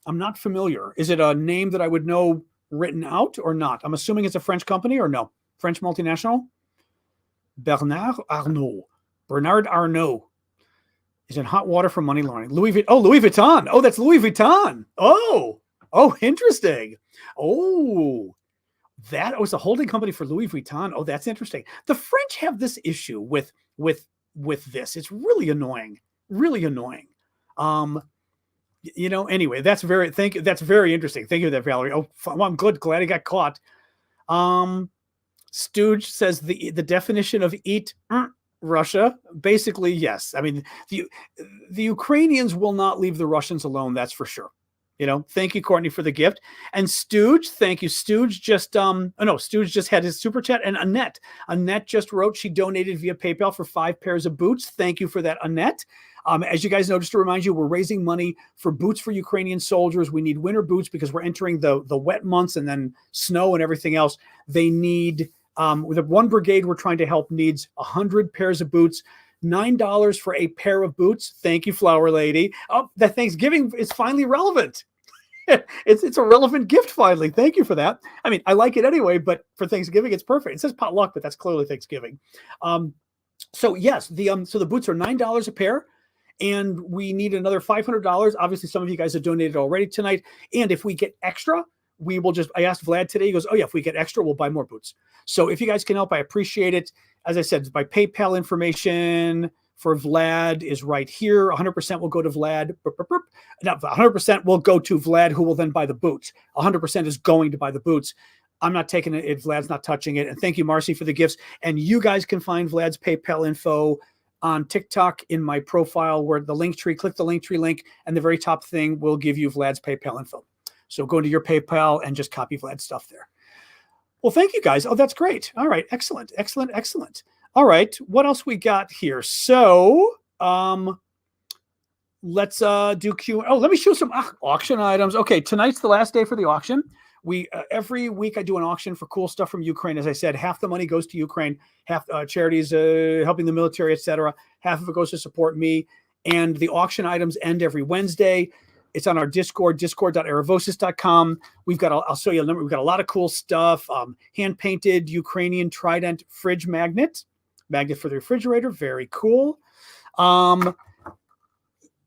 I'm not familiar. Is it a name that I would know written out or not? I'm assuming it's a French company or no? French multinational? Bernard Arnault. Bernard Arnault is in hot water for money laundering. Louis Vuitton. Oh, that's Louis Vuitton. Oh, interesting. Oh, that was a holding company for Louis Vuitton. Oh, that's interesting. The French have this issue with this. It's really annoying. Really annoying. Anyway, that's very interesting. Thank you for that, Valerie. Oh, well, I'm glad I got caught. Stooge says the definition of eat Russia, basically, yes. I mean, the Ukrainians will not leave the Russians alone. That's for sure. Thank you, Courtney, for the gift. And Stooge, thank you. Stooge just had his super chat. And Annette just wrote, she donated via PayPal for 5 pairs of boots. Thank you for that, Annette. As you guys know, just to remind you, we're raising money for boots for Ukrainian soldiers. We need winter boots because we're entering the wet months and then snow and everything else. They need, with the one brigade we're trying to help needs 100 pairs of boots. $9 for a pair of boots. Thank you, Flower Lady. Oh, that Thanksgiving is finally relevant. It's a relevant gift finally. Thank you for that. I mean, I like it anyway, but for Thanksgiving, it's perfect. It says potluck, but that's clearly Thanksgiving. So yes, the boots are $9 a pair, and we need another $500. Obviously, some of you guys have donated already tonight, and if we get extra, I asked Vlad today, he goes, oh yeah, if we get extra, we'll buy more boots. So if you guys can help, I appreciate it. As I said, my PayPal information for Vlad is right here. 100% will go to Vlad. Now, 100% will go to Vlad, who will then buy the boots. 100% is going to buy the boots. I'm not taking it. Vlad's not touching it. And thank you, Marcy, for the gifts. And you guys can find Vlad's PayPal info on TikTok in my profile, where the link tree, click the link tree link, and the very top thing will give you Vlad's PayPal info. So go to your PayPal and just copy Vlad's stuff there. Well, thank you guys. Oh, that's great. All right. Excellent. All right. What else we got here? So let's do Q. Oh, let me show some auction items. Okay. Tonight's the last day for the auction. We every week I do an auction for cool stuff from Ukraine. As I said, half the money goes to Ukraine, half charities helping the military, etc. Half of it goes to support me. And the auction items end every Wednesday. It's on our Discord, discord.aravosis.com. I'll show you a number. We've got a lot of cool stuff. Hand-painted Ukrainian Trident fridge magnet for the refrigerator. Very cool. One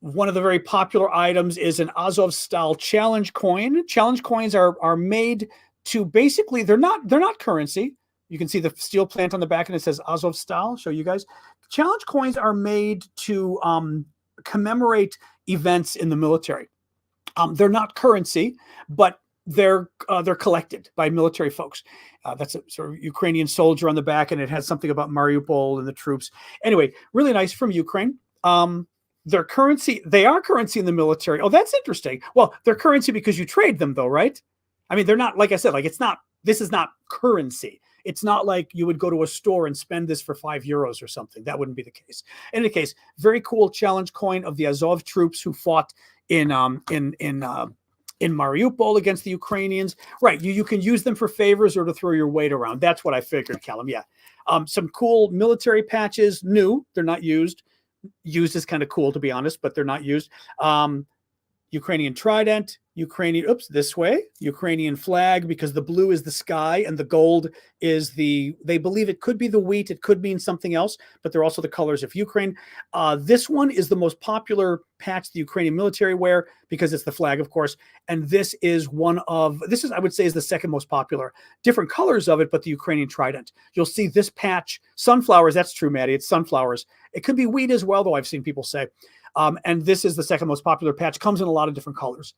of the very popular items is an Azov-style challenge coin. Challenge coins are made to basically, they're not currency. You can see the steel plant on the back and it says Azov-style. I'll show you guys. Challenge coins are made to commemorate events in the military. They're not currency, but they're collected by military folks. That's a sort of Ukrainian soldier on the back, and it has something about Mariupol and the troops. Anyway, really nice from Ukraine. Their currency, they are currency in the military. Oh, that's interesting. Well, they're currency because you trade them, though, right? I mean, they're not, like I said, this is not currency. It's not like you would go to a store and spend this for €5 or something. That wouldn't be the case. In any case, very cool challenge coin of the Azov troops who fought in Mariupol against the Ukrainians. Right. You can use them for favors or to throw your weight around. That's what I figured, Callum. Yeah. Some cool military patches. New. They're not used. Used is kind of cool, to be honest, but they're not used. Ukrainian Trident, Ukrainian flag, because the blue is the sky and the gold is they believe it could be the wheat. It could mean something else, but they're also the colors of Ukraine. This one is the most popular patch the Ukrainian military wear because it's the flag, of course. And this is I would say is the second most popular. Different colors of it, but the Ukrainian Trident. You'll see this patch, sunflowers. That's true, Maddie. It's sunflowers. It could be wheat as well, though I've seen people say. And this is the second most popular patch. Comes in a lot of different colors.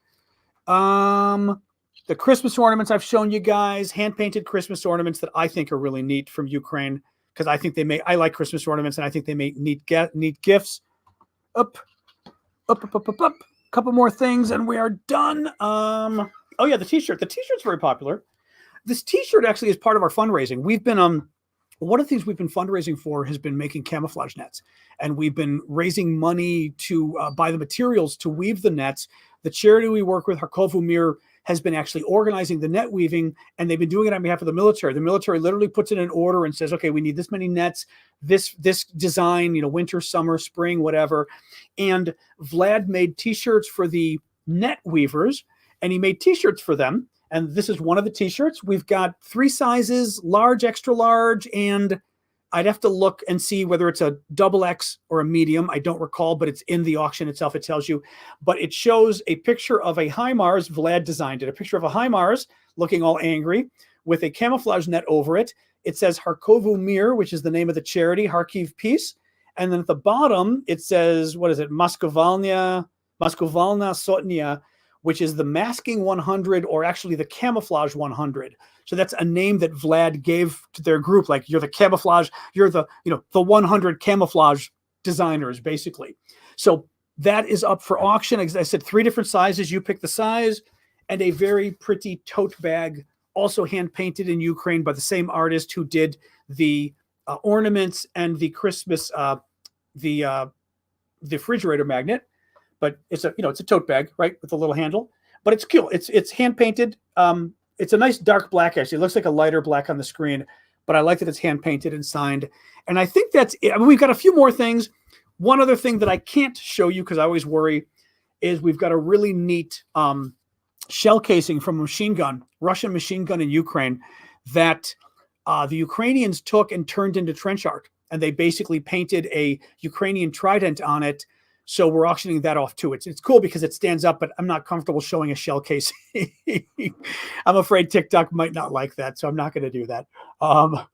The Christmas ornaments I've shown you guys, hand-painted Christmas ornaments that I think are really neat from Ukraine, because I think I like Christmas ornaments, and I think they make neat gifts. Up. Couple more things, and we are done. Oh yeah, the t-shirt. The t-shirt's very popular. This t-shirt actually is part of our fundraising. We've been one of the things we've been fundraising for has been making camouflage nets, and we've been raising money to buy the materials to weave the nets. The charity we work with, Harkovu Mir, has been actually organizing the net weaving, and they've been doing it on behalf of the military. The military literally puts in an order and says, okay, we need this many nets, this design, winter, summer, spring, whatever. And Vlad made t-shirts for the net weavers, and he made t-shirts for them. And this is one of the t-shirts. We've got 3 sizes, large, extra large, and I'd have to look and see whether it's a XX or a medium. I don't recall, but it's in the auction itself. It tells you. But it shows a picture of a HIMARS. Vlad designed it. A picture of a HIMARS looking all angry with a camouflage net over it. It says Harkovu Mir, which is the name of the charity, Kharkiv Peace. And then at the bottom, it says, what is it? Moskovalna Sotnia, which is the masking 100, or actually the camouflage 100. So that's a name that Vlad gave to their group. Like, you're the camouflage, you're the 100 camouflage designers, basically. So that is up for auction. As I said, 3 different sizes. You pick the size, and a very pretty tote bag, also hand painted in Ukraine by the same artist who did the ornaments and the Christmas, the refrigerator magnet. But it's a tote bag, right, with a little handle. But it's cool. It's hand painted. It's a nice dark black, actually. It looks like a lighter black on the screen, but I like that it's hand painted and signed. And I think that's it. I mean, we've got a few more things. One other thing that I can't show you because I always worry is we've got a really neat shell casing from a machine gun, Russian machine gun in Ukraine, that the Ukrainians took and turned into trench art. And they basically painted a Ukrainian trident on it. So we're auctioning that off too. It's cool because it stands up, but I'm not comfortable showing a shell case. I'm afraid TikTok might not like that, so I'm not going to do that. A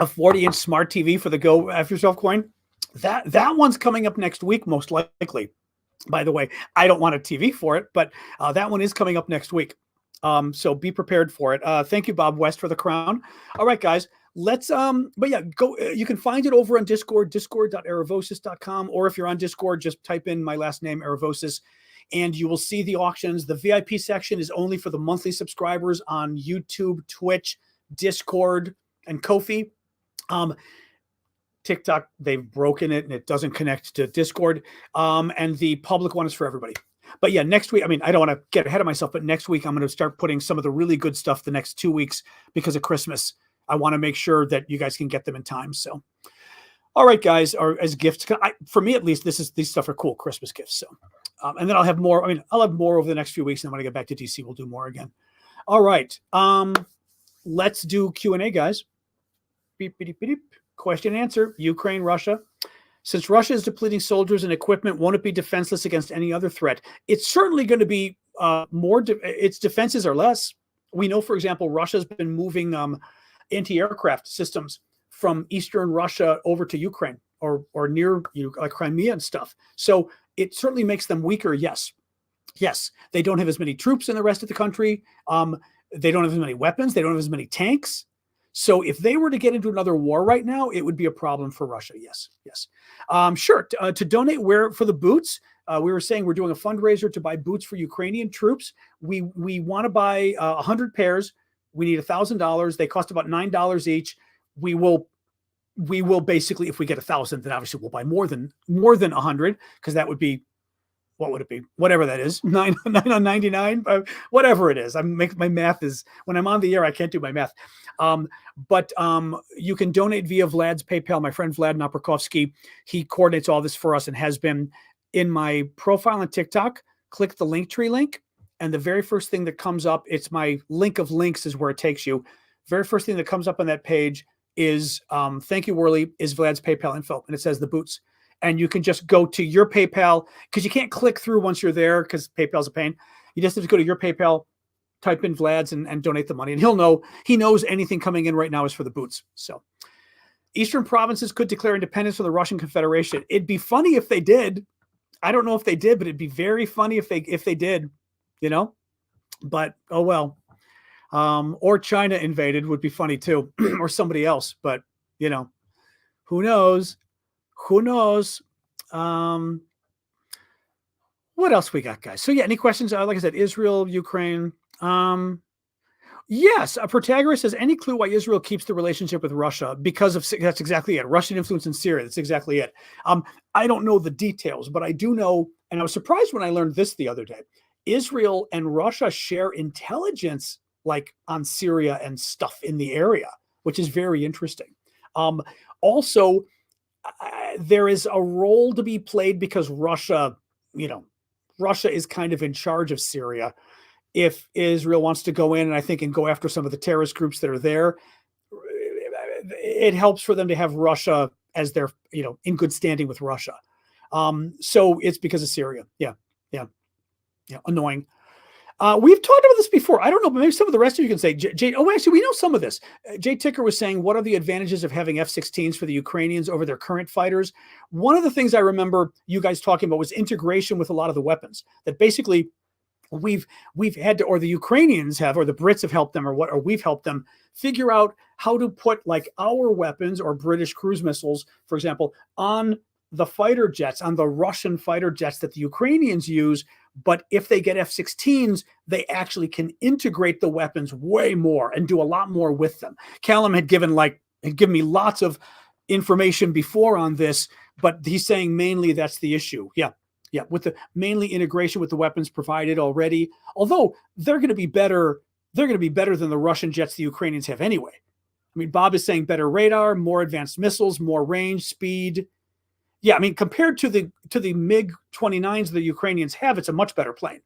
40-inch smart TV for the Go F Yourself coin. That one's coming up next week, most likely. By the way, I don't want a TV for it, but that one is coming up next week. So be prepared for it. Thank you, Bob West, for the crown. All right, guys. Let's but yeah, go. You can find it over on Discord, discord.aravosis.com, or if you're on Discord, just type in my last name, Aravosis, and you will see the auctions. The VIP section is only for the monthly subscribers on YouTube, Twitch, Discord, and Ko-fi. TikTok, they've broken it and it doesn't connect to Discord. And the public one is for everybody. But yeah, next week, I mean, I don't want to get ahead of myself, but next week I'm going to start putting some of the really good stuff the next 2 weeks because of Christmas. I want to make sure that you guys can get them in time. So, all right, guys, or as gifts, for me at least, these stuff are cool Christmas gifts. So, and then I'll have more. I mean, I'll have more over the next few weeks. And when I get back to DC, we'll do more again. All right, let's do Q&A, guys. Beep, beep, beep, beep. Question and answer: Ukraine, Russia. Since Russia is depleting soldiers and equipment, won't it be defenseless against any other threat? It's certainly going to be more. Its defenses are less. We know, for example, Russia's been moving anti-aircraft systems from Eastern Russia over to Ukraine or near like Crimea and stuff. So it certainly makes them weaker. Yes. They don't have as many troops in the rest of the country. They don't have as many weapons. They don't have as many tanks. So if they were to get into another war right now, it would be a problem for Russia. Yes. Sure. To donate for the boots, we were saying we're doing a fundraiser to buy boots for Ukrainian troops. We want to buy 100 pairs. We need $1,000. They cost about $9 each. We will basically, if we get 1,000, then obviously we'll buy more than 100 because that would be, what would it be? Whatever that is, 9 on 99, whatever it is. My math is, when I'm on the air, I can't do my math. But you can donate via Vlad's PayPal. My friend Vlad Naprakovsky, he coordinates all this for us and has been. In my profile on TikTok, click the Linktree link. And the very first thing that comes up, it's my link of links is where it takes you. Very first thing that comes up on that page is, thank you, Worley, is Vlad's PayPal info. And it says the boots. And you can just go to your PayPal because you can't click through once you're there because PayPal's a pain. You just have to go to your PayPal, type in Vlad's and donate the money. And he knows anything coming in right now is for the boots. So Eastern provinces could declare independence from the Russian Confederation. It'd be funny if they did. I don't know if they did, but it'd be very funny if they did. But oh well. Or China invaded would be funny too, or somebody else. But who knows? Who knows? What else we got, guys? So yeah, any questions? Like I said, Israel, Ukraine. Yes, Protagoras says, any clue why Israel keeps the relationship with Russia? Because of, that's exactly it. Russian influence in Syria. That's exactly it. I don't know the details, but I do know, and I was surprised when I learned this the other day. Israel and Russia share intelligence like on Syria and stuff in the area, which is very interesting. Also, there is a role to be played because Russia is kind of in charge of Syria. If Israel wants to go in and go after some of the terrorist groups that are there, it helps for them to have Russia as their, in good standing with Russia. So it's because of Syria. Yeah. Annoying. We've talked about this before. I don't know, but maybe some of the rest of you can say, actually, we know some of this. Jay Ticker was saying, what are the advantages of having F-16s for the Ukrainians over their current fighters? One of the things I remember you guys talking about was integration with a lot of the weapons, that basically we've had to, or the Ukrainians have, or the Brits have helped them, or we've helped them figure out how to put like our weapons or British cruise missiles, for example, on the fighter jets, on the Russian fighter jets that the Ukrainians use. But if they get F-16s, they actually can integrate the weapons way more and do a lot more with them. Callum had given me lots of information before on this, but he's saying mainly that's the issue. Yeah, with the mainly integration with the weapons provided already. Although they're going to be better than the Russian jets the Ukrainians have anyway. I mean, Bob is saying better radar, more advanced missiles, more range, speed. Yeah, I mean, compared to the MiG-29s the Ukrainians have, it's a much better plane.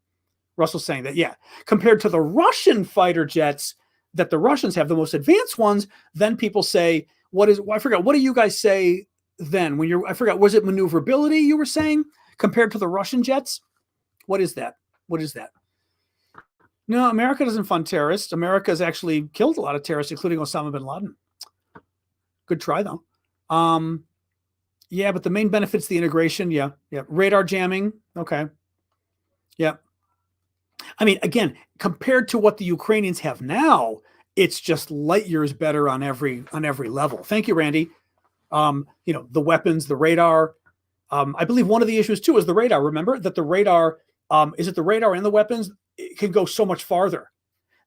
Russell's saying that, yeah. Compared to the Russian fighter jets that the Russians have, the most advanced ones, then people say, I forgot, what do you guys say then? I forgot, was it maneuverability you were saying? Compared to the Russian jets? What is that? No, America doesn't fund terrorists. America has actually killed a lot of terrorists, including Osama bin Laden. Good try, though. Yeah, but the main benefit's the integration. Yeah. Radar jamming. Okay. Yeah. I mean, again, compared to what the Ukrainians have now, it's just light years better on every level. Thank you, Randy. The weapons, the radar. I believe one of the issues too is the radar. Remember that the radar, is it the radar and the weapons? It can go so much farther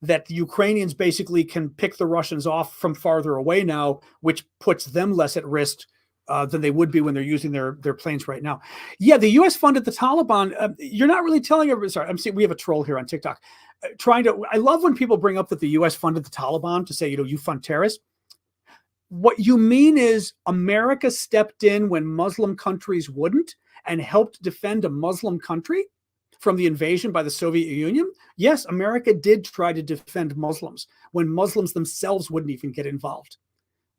that the Ukrainians basically can pick the Russians off from farther away now, which puts them less at risk than they would be when they're using their planes right now. Yeah, the U.S. funded the Taliban. You're not really telling everybody. Sorry, I'm seeing we have a troll here on TikTok. I love when people bring up that the U.S. funded the Taliban to say, you fund terrorists. What you mean is America stepped in when Muslim countries wouldn't and helped defend a Muslim country from the invasion by the Soviet Union. Yes, America did try to defend Muslims when Muslims themselves wouldn't even get involved.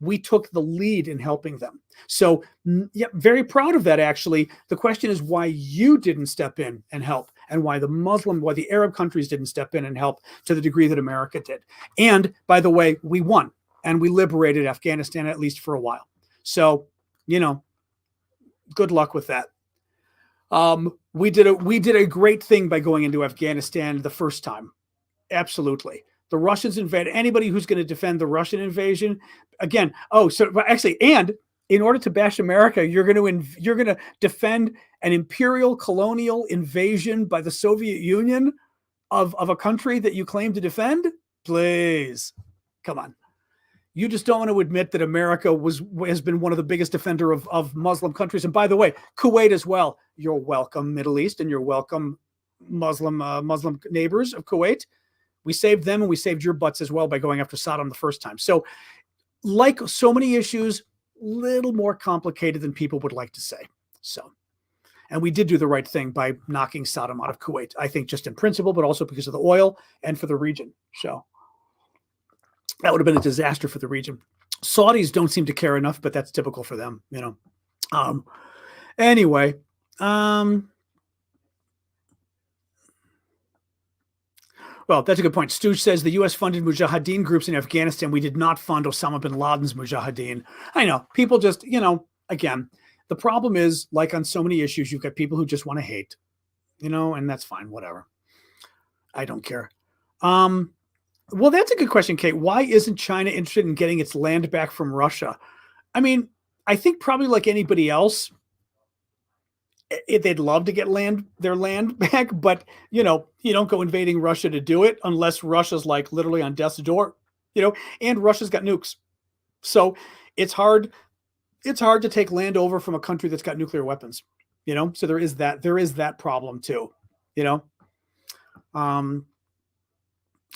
We took the lead in helping them. So, yeah, very proud of that, actually. The question is why you didn't step in and help, and why the Arab countries didn't step in and help to the degree that America did. And, by the way, we won, and we liberated Afghanistan, at least for a while. So, good luck with that. We did a great thing by going into Afghanistan the first time. Absolutely. The Russians invade anybody who's going to defend the Russian invasion. Again, and in order to bash America, you're going to defend an imperial colonial invasion by the Soviet Union of a country that you claim to defend? Please. Come on. You just don't want to admit that America has been one of the biggest defender of Muslim countries. And by the way, Kuwait as well. You're welcome, Middle East, and you're welcome, Muslim neighbors of Kuwait. We saved them, and we saved your butts as well by going after Saddam the first time. So, like so many issues, little more complicated than people would like to say. So, and we did do the right thing by knocking Saddam out of Kuwait, I think, just in principle, but also because of the oil and for the region. So that would have been a disaster for the region. Saudis don't seem to care enough, but that's typical for them, Anyway, well, that's a good point. Stu says the U.S. funded Mujahideen groups in Afghanistan. We did not fund Osama bin Laden's Mujahideen. I know. People just, again, the problem is, like on so many issues, you've got people who just want to hate, and that's fine, whatever. I don't care. Well, that's a good question, Kate. Why isn't China interested in getting its land back from Russia? I mean, I think probably like anybody else, they'd love to get their land back, but you don't go invading Russia to do it unless Russia's like literally on death's door, and Russia's got nukes. So it's hard to take land over from a country that's got nuclear weapons, so there is that problem too, um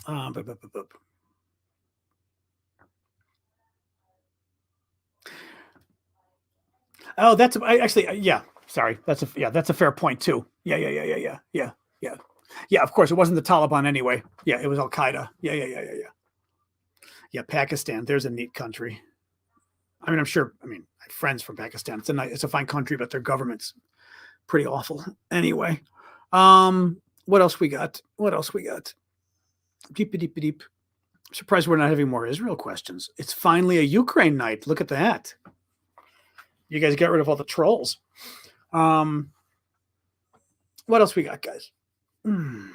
bup, bup, bup, bup. Oh, yeah. Sorry, that's a fair point too. Yeah. Of course, it wasn't the Taliban anyway. Yeah, it was Al Qaeda. Yeah. Pakistan. There's a neat country. I mean, I'm sure. I mean, I have friends from Pakistan. It's a fine country, but their government's pretty awful. Anyway, what else we got? Deep, deep, deep. Surprised we're not having more Israel questions. It's finally a Ukraine night. Look at that. You guys get rid of all the trolls. What else we got, guys? Do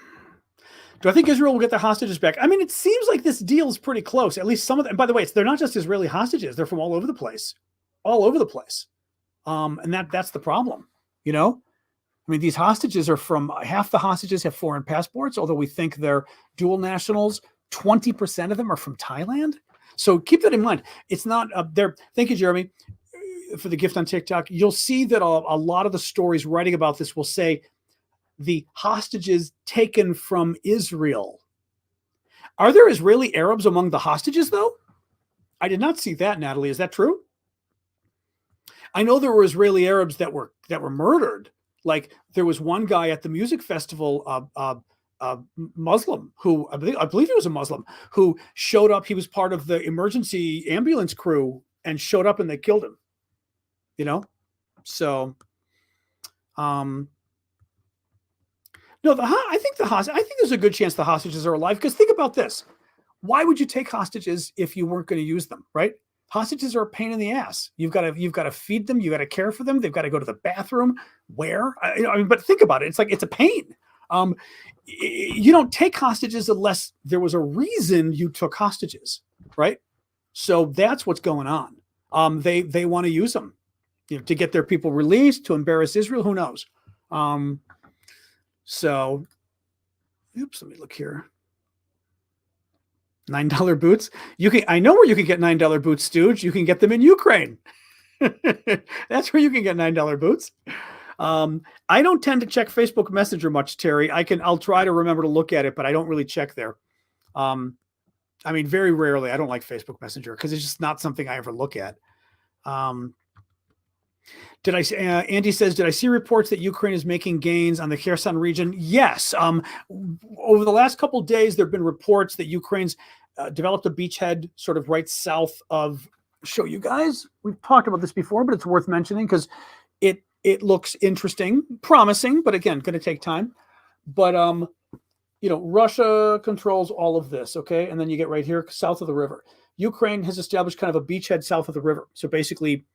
I think Israel will get the hostages back? I mean, it seems like this deal is pretty close. At least some of them. And by the way, they're not just Israeli hostages. They're from all over the place. And that's the problem. I mean, these hostages are from half the hostages have foreign passports, although we think they're dual nationals. 20% of them are from Thailand. So keep that in mind. It's not there. Thank you, Jeremy, for the gift on TikTok. You'll see that a lot of the stories writing about this will say the hostages taken from Israel. Are there Israeli Arabs among the hostages, though? I did not see that, Natalie. Is that true? I know there were Israeli Arabs that were murdered. Like there was one guy at the music festival, Muslim, who I believe he was a Muslim, who showed up. He was part of the emergency ambulance crew and showed up and they killed him. So, no, I think there's a good chance the hostages are alive. Because think about this: why would you take hostages if you weren't going to use them? Right? Hostages are a pain in the ass. You've got to feed them. You got to care for them. They've got to go to the bathroom. But think about it. It's a pain. You don't take hostages unless there was a reason you took hostages, right? So that's what's going on. They want to use them, to get their people released, to embarrass Israel. Who knows? So, oops, let me look here. $9 boots. I know where you can get $9 boots, Stooge. You can get them in Ukraine. That's where you can get $9 boots. I don't tend to check Facebook Messenger much, Terry. I'll try to remember to look at it, but I don't really check there. I mean, very rarely. I don't like Facebook Messenger because it's just not something I ever look at. Andy says, did I see reports that Ukraine is making gains on the Kherson region? Yes. Over the last couple of days, there have been reports that Ukraine's developed a beachhead sort of right south of, show you guys. We've talked about this before, but it's worth mentioning because it looks interesting, promising, but again, going to take time. But, Russia controls all of this. Okay. And then you get right here, south of the river. Ukraine has established kind of a beachhead south of the river. So basically,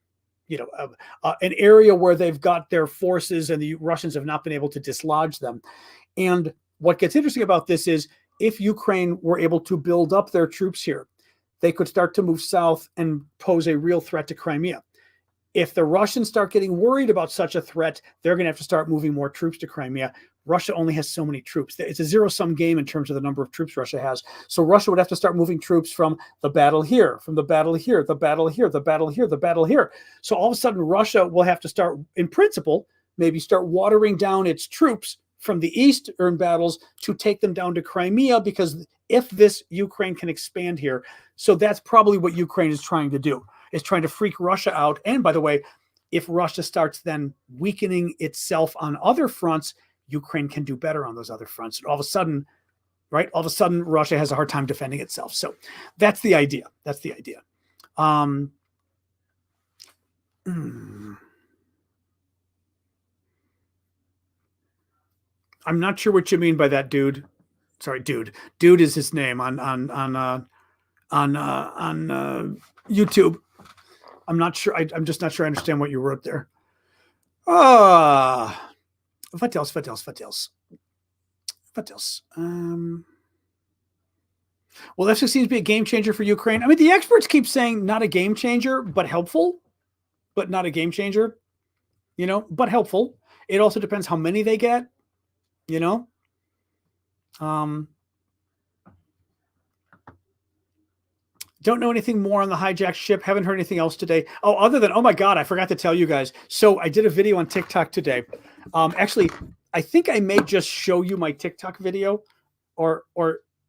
an area where they've got their forces and the Russians have not been able to dislodge them. And what gets interesting about this is if Ukraine were able to build up their troops here, they could start to move south and pose a real threat to Crimea. If the Russians start getting worried about such a threat, they're going to have to start moving more troops to Crimea. Russia only has so many troops. It's a zero-sum game in terms of the number of troops Russia has. So Russia would have to start moving troops from the battle here, from the battle here, the battle here, the battle here, the battle here. So all of a sudden, Russia will have to start, in principle, maybe start watering down its troops from the eastern battles to take them down to Crimea, because if this Ukraine can expand here, so that's probably what Ukraine is trying to do, is trying to freak Russia out. And by the way, if Russia starts then weakening itself on other fronts, Ukraine can do better on those other fronts. And all of a sudden, Russia has a hard time defending itself. So that's the idea. I'm not sure what you mean by that, dude. Sorry, dude. Dude is his name on YouTube. I'm not sure. I'm just not sure I understand what you wrote there. What else? Well, F-16 seems to be a game changer for Ukraine. I mean, the experts keep saying not a game changer, but helpful, but not a game changer, but helpful. It also depends how many they get, you know. Don't know anything more on the hijacked ship. Haven't heard anything else today. Oh, other than, oh my God, I forgot to tell you guys. So I did a video on TikTok today. Actually, I think I may just show you my TikTok video, or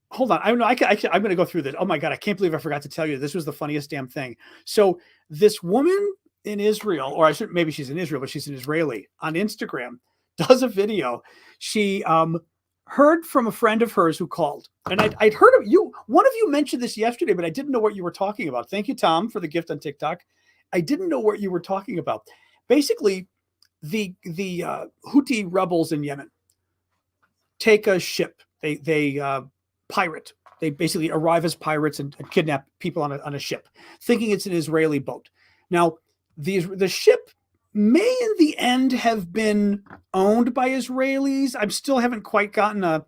hold on. I don't know. I'm going to go through this. Oh my God, I can't believe I forgot to tell you. This was the funniest damn thing. So this woman in Israel, or maybe she's in Israel, but she's an Israeli, on Instagram, does a video. She heard from a friend of hers who called, and I'd heard of you. One of you mentioned this yesterday, but I didn't know what you were talking about. Thank you, Tom, for the gift on TikTok. I didn't know what you were talking about. Basically, the Houthi rebels in Yemen take a ship. They pirate. They basically arrive as pirates and kidnap people on a ship, thinking it's an Israeli boat. Now, the ship may in the end have been owned by Israelis. I still haven't quite gotten an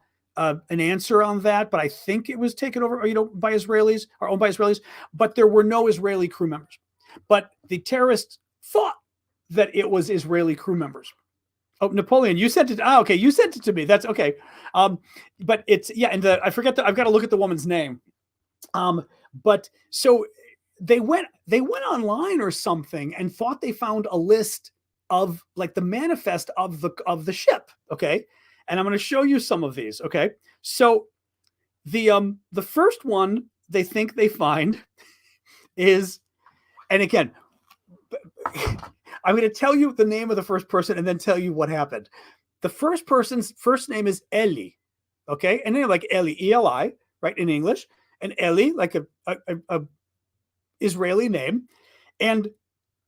answer on that, but I think it was taken over, by Israelis, or owned by Israelis. But there were no Israeli crew members. But the terrorists thought that it was Israeli crew members. Oh, Napoleon, you sent it. Okay, you sent it to me. That's okay. But it's and I forget that I've got to look at the woman's name. But so they went online or something and thought they found a list of like the manifest of the ship. Okay. And I'm going to show you some of these. Okay. So the first one they think they find is, and again, I'm going to tell you the name of the first person and then tell you what happened. The first person's first name is Eli. Okay. And then like Eli, E-L-I, right, in English, and Eli, like a Israeli name. And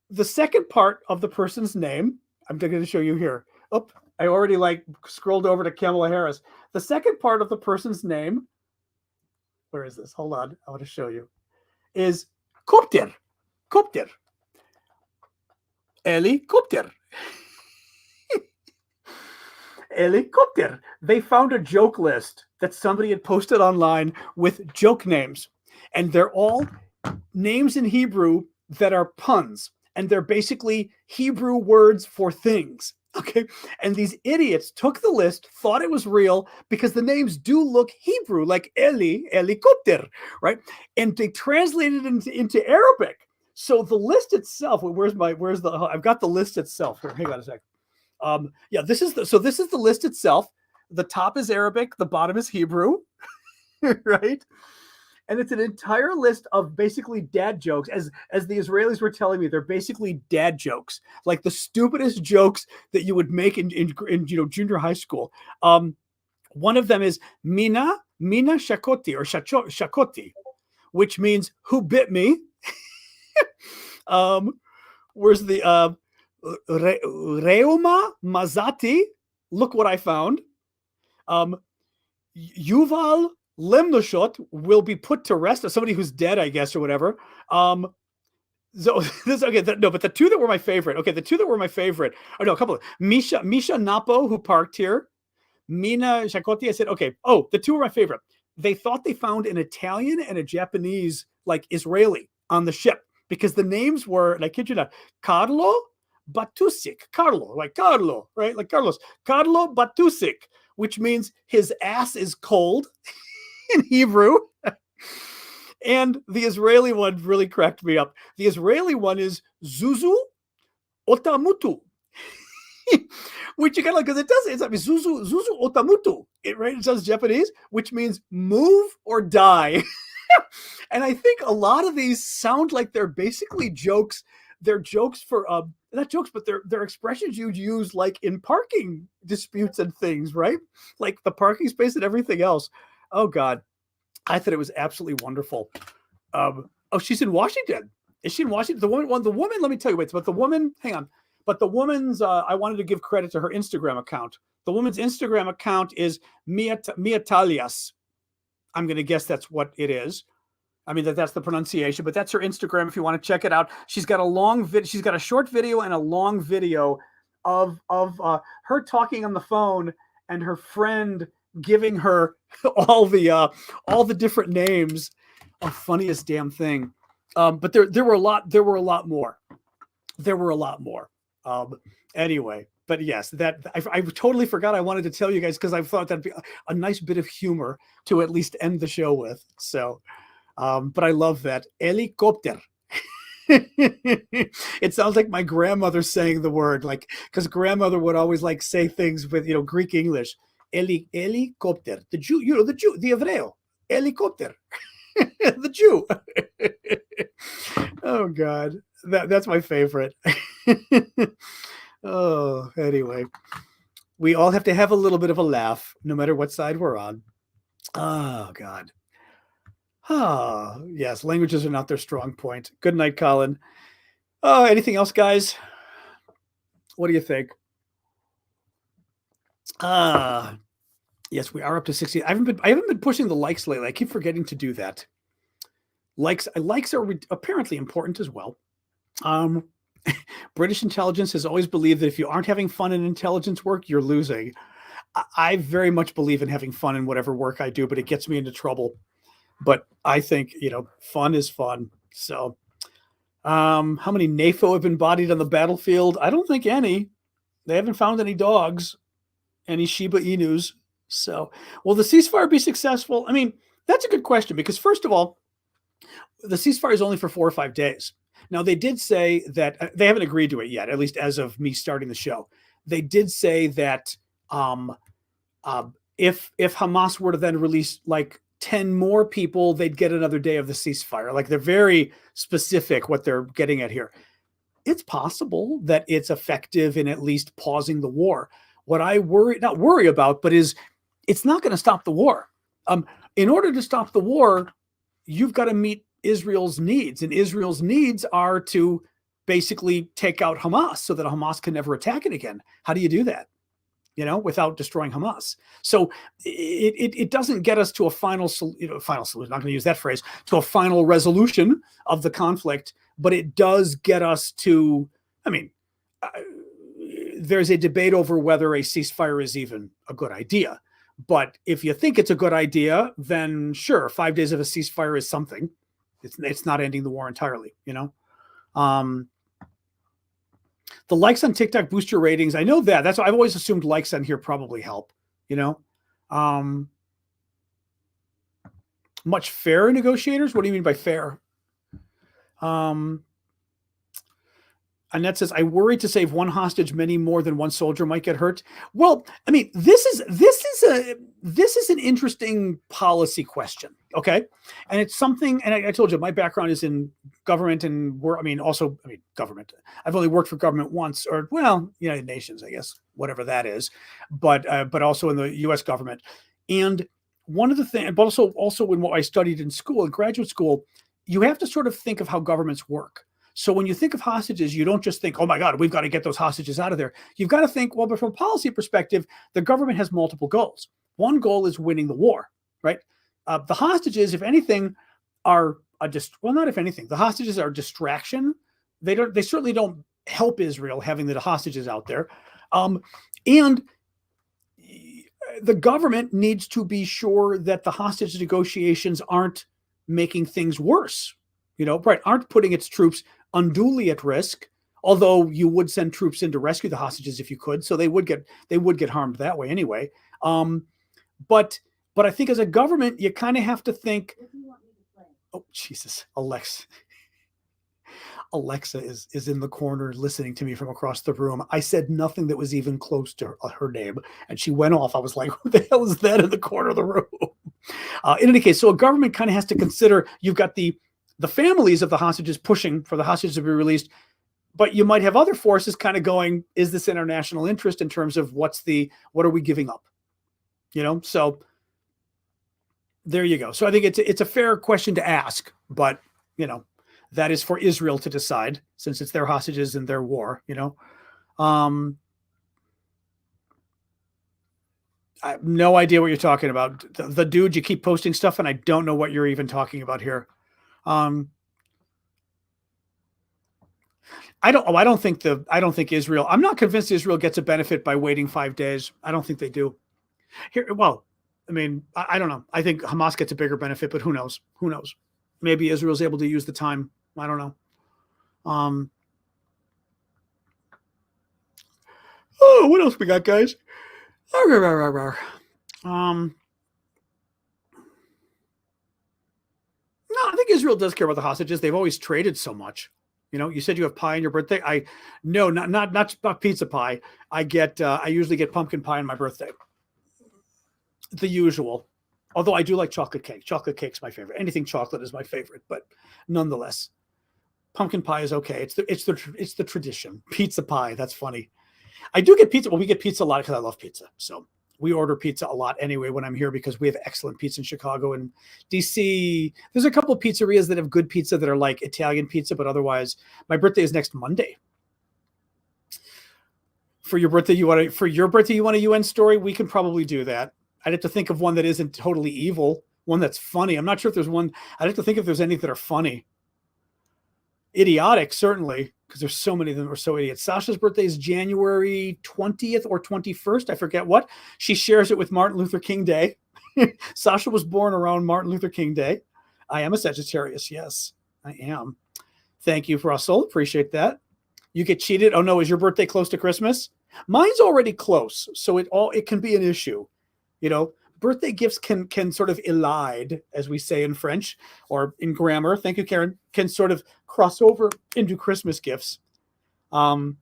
the second part of the person's name, I'm going to show you here. Oh, I already scrolled over to Kamala Harris. The second part of the person's name, where is this? Hold on. I want to show you. Is Kopter. Kopter. Helicopter. Helicopter. They found a joke list that somebody had posted online with joke names. And they're all names in Hebrew that are puns. And they're basically Hebrew words for things. Okay. And these idiots took the list, thought it was real because the names do look Hebrew, like helicopter, right? And they translated it into Arabic. So the list itself, I've got the list itself here. Hang on a sec. This is the list itself. The top is Arabic, the bottom is Hebrew, right? And it's an entire list of basically dad jokes. As the Israelis were telling me, they're basically dad jokes, like the stupidest jokes that you would make in junior high school. One of them is Mina Shakoti, or Shakoti, which means who bit me. Where's the Reuma Mazati? Look what I found. Yuval Lemnoshot will be put to rest, as somebody who's dead, I guess, or whatever. But the two that were my favorite. Okay, the two that were my favorite. Oh no, a couple of Misha Napo, who parked here. Mina Shakoti. I said, okay. Oh, the two were my favorite. They thought they found an Italian and a Japanese, like Israeli, on the ship because the names were, and I kid you not, Carlo Batusik. Carlo, like Carlo, right? Like Carlos. Carlo Batusik, which means his ass is cold in Hebrew. And the Israeli one really cracked me up. The Israeli one is Zuzu Otamutu. Which you kind of, because it's like Zuzu Otamutu, right? It sounds Japanese, which means move or die. And I think a lot of these sound like they're basically jokes. They're jokes for not jokes, but they're expressions you'd use like in parking disputes and things, right? Like the parking space and everything else. Oh God, I thought it was absolutely wonderful. She's in Washington. Is she in Washington? The woman. Let me tell you, but the woman. Hang on. But the woman's. I wanted to give credit to her Instagram account. The woman's Instagram account is Mia Talias. I'm going to guess that's what it is. I mean, that's the pronunciation, but that's her Instagram if you want to check it out. She's got she's got a short video and a long video of her talking on the phone and her friend giving her all the different names of funniest damn thing. But there were a lot more. Anyway, but yes, that I totally forgot I wanted to tell you guys because I thought that'd be a nice bit of humor to at least end the show with. So, but I love that helicopter. It sounds like my grandmother saying the word, like, because grandmother would always like say things with Greek English. Helicopter, the Jew, the Hebreo, helicopter, the Jew. Oh God, that's my favorite. Oh, anyway, we all have to have a little bit of a laugh, no matter what side we're on. Oh God. Ah, yes, languages are not their strong point. Good night, Colin. Oh, anything else, guys? What do you think? Yes, we are up to 60. I haven't been pushing the likes lately. I keep forgetting to do that. Likes are apparently important as well. British intelligence has always believed that if you aren't having fun in intelligence work, you're losing. I very much believe in having fun in whatever work I do, but it gets me into trouble. But I think, fun is fun. So how many NAFO have been bodied on the battlefield? I don't think any. They haven't found any dogs, any Shiba Inus. So will the ceasefire be successful? I mean, that's a good question because first of all, the ceasefire is only for 4 or 5 days. Now, they did say that they haven't agreed to it yet, at least as of me starting the show. They did say that if Hamas were to then release like 10 more people, they'd get another day of the ceasefire. Like they're very specific what they're getting at here. It's possible that it's effective in at least pausing the war. What I not worry about, but is it's not going to stop the war. In order to stop the war, you've got to meet Israel's needs, and Israel's needs are to basically take out Hamas so that Hamas can never attack it again. How do you do that? Without destroying Hamas. So it doesn't get us to a final solution, not going to use that phrase, to a final resolution of the conflict, but it does get us to, there's a debate over whether a ceasefire is even a good idea. But if you think it's a good idea, then sure, 5 days of a ceasefire is something. It's not ending the war entirely, The likes on TikTok boost your ratings. I know that. That's why I've always assumed likes on here probably help, Much fairer negotiators? What do you mean by fair? Annette says, I worry to save one hostage, many more than one soldier might get hurt. Well, I mean, this is an interesting policy question. Okay. And it's something, and I told you, my background is in government and government. I've only worked for government once, or United Nations, I guess, whatever that is, but also in the US government. And one of the things, but also in what I studied in school, in graduate school, you have to sort of think of how governments work. So when you think of hostages, you don't just think, oh my God, we've got to get those hostages out of there. You've got to think, well, but from a policy perspective, the government has multiple goals. One goal is winning the war, right? The hostages, if anything, are the hostages are a distraction. They certainly don't help Israel having the hostages out there. And the government needs to be sure that the hostage negotiations aren't making things worse, aren't putting its troops unduly at risk, although you would send troops in to rescue the hostages if you could. So they would get harmed that way anyway. But I think as a government, you kind of have to think, oh, Jesus, Alexa is in the corner listening to me from across the room. I said nothing that was even close to her name, and she went off. I was like, what the hell is that in the corner of the room? In any case, so a government kind of has to consider, you've got the families of the hostages pushing for the hostages to be released, but you might have other forces kind of going, is this international interest in terms of what are we giving up? So there you go. So I think it's a fair question to ask, but that is for Israel to decide since it's their hostages and their war, I have no idea what you're talking about. The dude, you keep posting stuff and I don't know what you're even talking about here. I don't think Israel, I'm not convinced Israel gets a benefit by waiting 5 days. I don't think they do. I mean, I don't know. I think Hamas gets a bigger benefit, but who knows? Who knows? Maybe Israel's able to use the time. I don't know. Oh, what else we got, guys? No, I think Israel does care about the hostages. They've always traded so much. You know, you said you have pie on your birthday. No, not pizza pie. I usually get pumpkin pie on my birthday. The usual. Although I do like chocolate cake. Chocolate cake's my favorite. Anything chocolate is my favorite, but nonetheless, pumpkin pie is okay. It's the tradition. Pizza pie. That's funny. I do get pizza. Well, we get pizza a lot because I love pizza. So we order pizza a lot anyway when I'm here because we have excellent pizza in Chicago and DC. There's a couple of pizzerias that have good pizza that are like Italian pizza, but otherwise, my birthday is next Monday. For your birthday, you want a UN story? We can probably do that. I'd have to think of one that isn't totally evil, one that's funny. I'm not sure if there's one. I'd have to think if there's any that are funny. Idiotic, certainly, because there's so many of them are so idiots. Sasha's birthday is January 20th or 21st. I forget what. She shares it with Martin Luther King Day. Sasha was born around Martin Luther King Day. I am a Sagittarius. Yes, I am. Thank you, Russell. Appreciate that. You get cheated. Oh no, is your birthday close to Christmas? Mine's already close, so it can be an issue. You know, birthday gifts can sort of elide, as we say in French or in grammar. Thank you, Karen. Can sort of cross over into Christmas gifts. January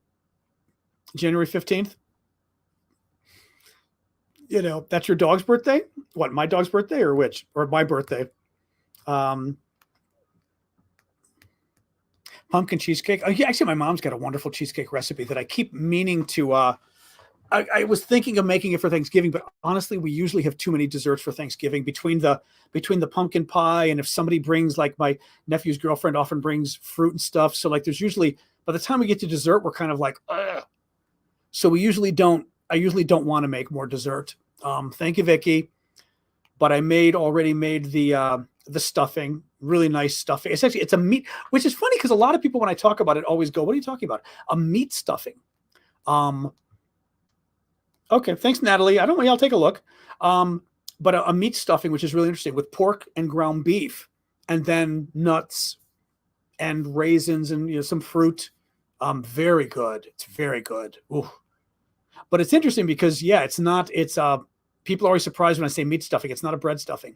15th. You know, that's your dog's birthday? What, my dog's birthday or which? Or my birthday? Pumpkin cheesecake. Oh, yeah, actually, my mom's got a wonderful cheesecake recipe that I keep meaning to I was thinking of making it for Thanksgiving, but honestly, we usually have too many desserts for Thanksgiving between the pumpkin pie. And if somebody brings, like my nephew's girlfriend often brings fruit and stuff. So like there's usually, by the time we get to dessert, we're kind of like, ugh. So I usually don't want to make more dessert. Thank you, Vicky. But I already made the stuffing, really nice stuffing. Essentially, it's a meat, which is funny because a lot of people, when I talk about it, always go, what are you talking about? A meat stuffing. Okay, thanks, Natalie. I'll take a look. But a meat stuffing, which is really interesting, with pork and ground beef, and then nuts and raisins and some fruit. Very good. It's very good. Ooh. But it's interesting because people are always surprised when I say meat stuffing. It's not a bread stuffing.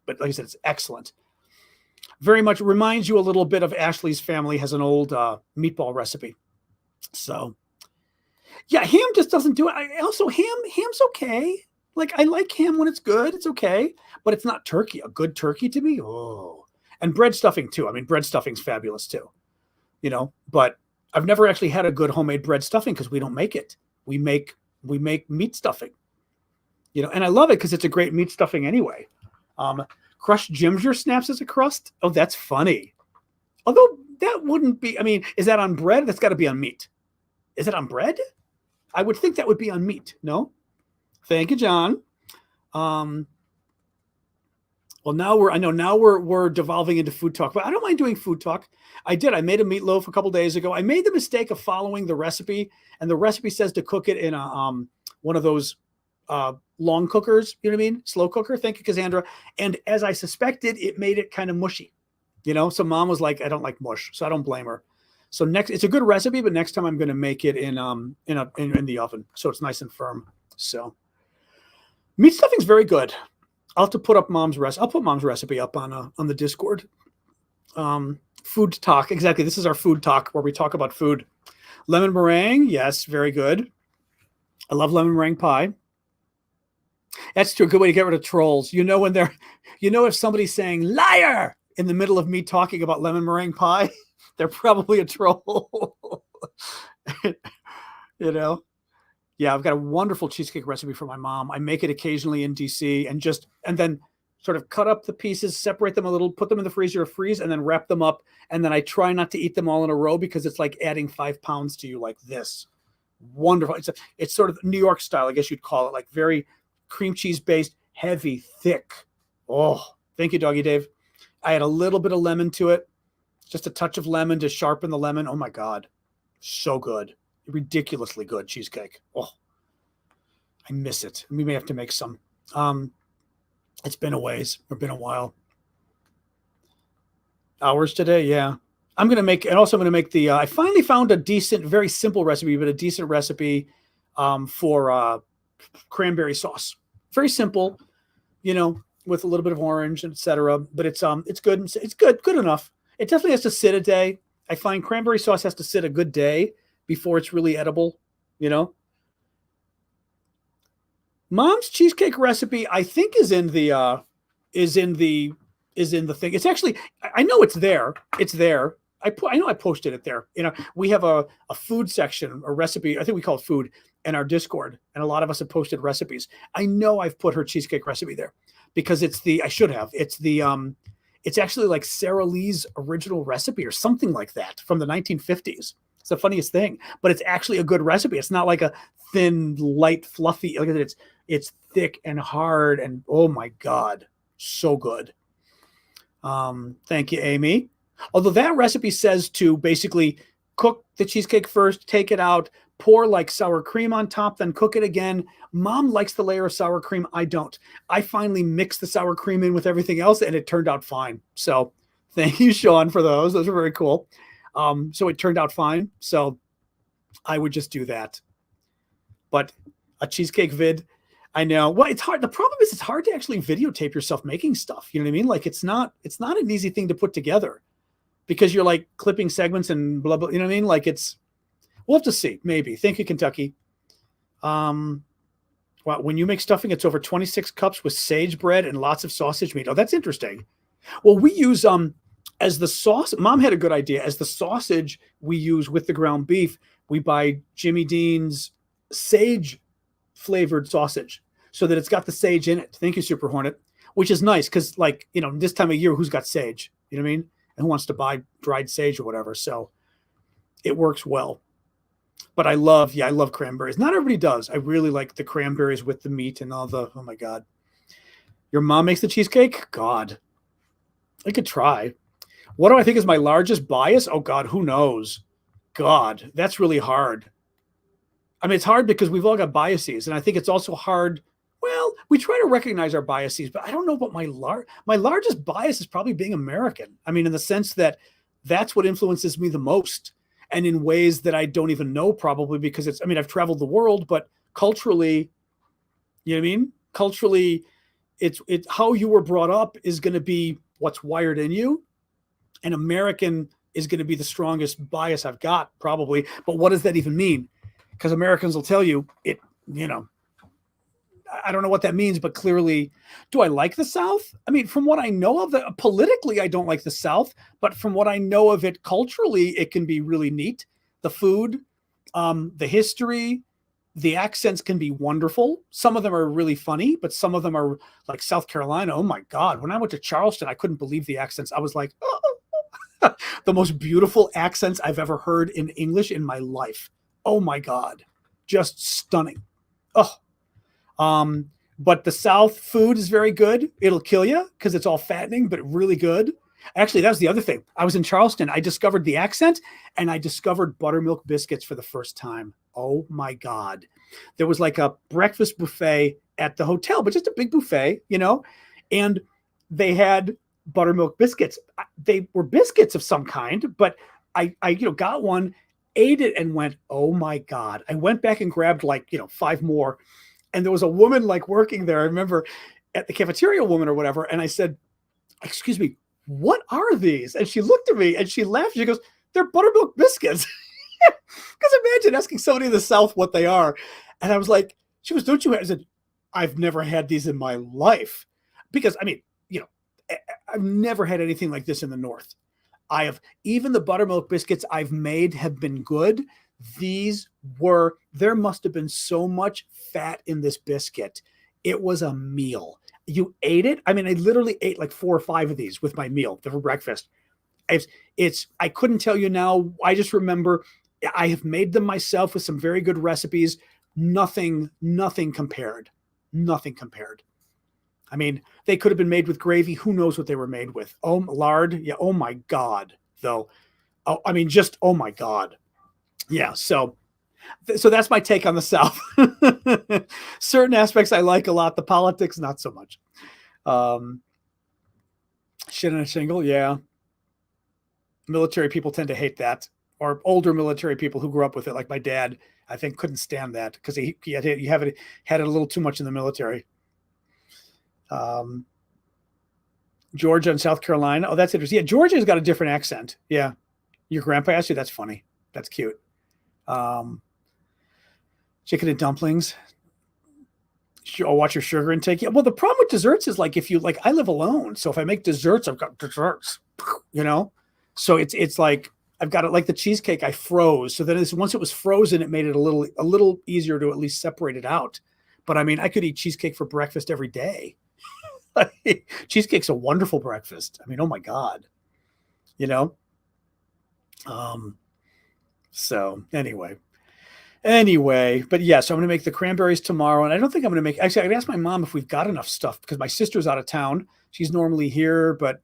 But like I said, it's excellent. Very much reminds you a little bit of Ashley's family has an old meatball recipe. So. Yeah, ham just doesn't do it. Ham's okay. Like I like ham when it's good. It's okay, but it's not turkey. A good turkey to me, oh. And bread stuffing too. I mean, bread stuffing's fabulous too. But I've never actually had a good homemade bread stuffing because we don't make it. We make meat stuffing. And I love it because it's a great meat stuffing anyway. Crushed ginger snaps as a crust. Oh, that's funny. Although that wouldn't be. I mean, is that on bread? That's got to be on meat. Is it on bread? I would think that would be on meat. No? Thank you, John. Well, now we're devolving into food talk, but I don't mind doing food talk. I made a meatloaf a couple days ago. I made the mistake of following the recipe, and the recipe says to cook it in a one of those long cookers, you know what I mean? Slow cooker. Thank you, Cassandra. And as I suspected, it made it kind of mushy. So mom was like, I don't like mush, so I don't blame her. So it's a good recipe, but next time I'm going to make it in the oven, so it's nice and firm. So meat stuffing's very good. I'll have to put up mom's recipe. I'll put mom's recipe up on the Discord. Food talk, exactly. This is our food talk where we talk about food. Lemon meringue, yes, very good. I love lemon meringue pie. That's a good way to get rid of trolls. If somebody's saying liar in the middle of me talking about lemon meringue pie. They're probably a troll. Yeah, I've got a wonderful cheesecake recipe for my mom. I make it occasionally in DC and then sort of cut up the pieces, separate them a little, put them in the freezer or freeze, and then wrap them up. And then I try not to eat them all in a row because it's like adding 5 pounds to you like this. Wonderful. It's sort of New York style, I guess you'd call it, like very cream cheese based, heavy, thick. Oh, thank you, Doggy Dave. I had a little bit of lemon to it. Just a touch of lemon to sharpen the lemon. Oh my God. So good. Ridiculously good cheesecake. Oh, I miss it. We may have to make some. It's been a ways. It's been a while. Hours today, yeah. I'm gonna make, and also I'm gonna make the. I finally found a decent, very simple recipe, but a decent recipe for cranberry sauce. Very simple, with a little bit of orange, etc. But it's good. It's good enough. It definitely has to sit a day. I find cranberry sauce has to sit a good day before it's really edible. You know, Mom's cheesecake recipe, I think, is in the is in the thing. It's actually, I know it's there. It's there. I know I posted it there. We have a food section, a recipe. I think we call it food in our Discord, and a lot of us have posted recipes. I know I've put her cheesecake recipe there because I should have. It's actually like Sara Lee's original recipe or something like that from the 1950s. It's the funniest thing, but it's actually a good recipe. It's not like a thin, light, fluffy. Look at it. It's thick and hard, and oh my God, so good. Thank you, Amy. Although that recipe says to basically cook the cheesecake first, take it out, pour like sour cream on top, then cook it again. Mom likes the layer of sour cream. I don't. I finally mixed the sour cream in with everything else, and it turned out fine. So thank you, Sean, for those. Those were very cool. So it turned out fine. So I would just do that. But a cheesecake vid, I know. Well, it's hard. The problem is it's hard to actually videotape yourself making stuff. You know what I mean? Like it's not an easy thing to put together because you're like clipping segments and blah, blah. You know what I mean? Like we'll have to see. Maybe. Thank you, Kentucky. Well, when you make stuffing, it's over 26 cups with sage bread and lots of sausage meat. Oh, that's interesting. Well, we use as the sauce. Mom had a good idea. As the sausage we use with the ground beef, we buy Jimmy Dean's sage flavored sausage so that it's got the sage in it. Thank you, Super Hornet, which is nice because this time of year, who's got sage? You know what I mean? And who wants to buy dried sage or whatever? So it works well. But I love cranberries. Not everybody does. I really like the cranberries with the meat and all the, oh my God. Your mom makes the cheesecake? God, I could try. What do I think is my largest bias? Oh God, who knows? God, that's really hard. I mean, it's hard because we've all got biases. And I think it's also hard. Well, we try to recognize our biases, but I don't know about my largest bias is probably being American. I mean, in the sense that that's what influences me the most. And in ways that I don't even know, probably because I've traveled the world, but culturally, you know what I mean? Culturally, it's how you were brought up is going to be what's wired in you. And American is going to be the strongest bias I've got, probably. But what does that even mean? Because Americans will tell you it, I don't know what that means, but clearly, do I like the South? I mean, from what I know of politically, I don't like the South, but from what I know of it culturally, it can be really neat. The food, the history, the accents can be wonderful. Some of them are really funny, but some of them are like South Carolina. Oh my God. When I went to Charleston, I couldn't believe the accents. I was like, oh, the most beautiful accents I've ever heard in English in my life. Oh my God. Just stunning. Oh, but the South food is very good. It'll kill you because it's all fattening, but really good. Actually, that was the other thing. I was in Charleston. I discovered the accent and I discovered buttermilk biscuits for the first time. Oh my God. There was like a breakfast buffet at the hotel, but just a big buffet, and they had buttermilk biscuits. They were biscuits of some kind, but I got one, ate it and went, oh my God. I went back and grabbed 5 more. And there was a woman working there. I remember at the cafeteria woman or whatever. And I said, excuse me, what are these? And she looked at me and she laughed. She goes, they're buttermilk biscuits. Because imagine asking somebody in the South what they are. And I was like, she goes, don't you have? I said, I've never had these in my life. Because I've never had anything like this in the North. Even the buttermilk biscuits I've made have been good. There must have been so much fat in this biscuit. It was a meal. You ate it. I mean, I literally ate 4 or 5 of these with my meal for breakfast. I couldn't tell you now. I just remember I have made them myself with some very good recipes. Nothing compared. Nothing compared. I mean, they could have been made with gravy. Who knows what they were made with? Oh, lard. Yeah. Oh my God, though. Oh, I mean, just, oh my God. Yeah. So So that's my take on the South. Certain aspects I like a lot. The politics, not so much. Shit on a shingle, yeah. Military people tend to hate that, or older military people who grew up with it, like my dad. I think couldn't stand that because he had it a little too much in the military. Georgia and South Carolina. Oh, that's interesting. Yeah, Georgia's got a different accent. Yeah, your grandpa asked you. That's funny. That's cute. Chicken and dumplings. I'll watch your sugar intake. Yeah. Well, the problem with desserts is like if you like, I live alone, so if I make desserts, I've got desserts. You know, so it's like I've got it like the cheesecake I froze. So then once it was frozen, it made it a little easier to at least separate it out. But I mean, I could eat cheesecake for breakfast every day. Cheesecake's a wonderful breakfast. I mean, oh my God, you know? So anyway, but yeah, so I'm going to make the cranberries tomorrow. And I don't think I'm going to make, actually, I could ask my mom if we've got enough stuff because my sister's out of town. She's normally here, but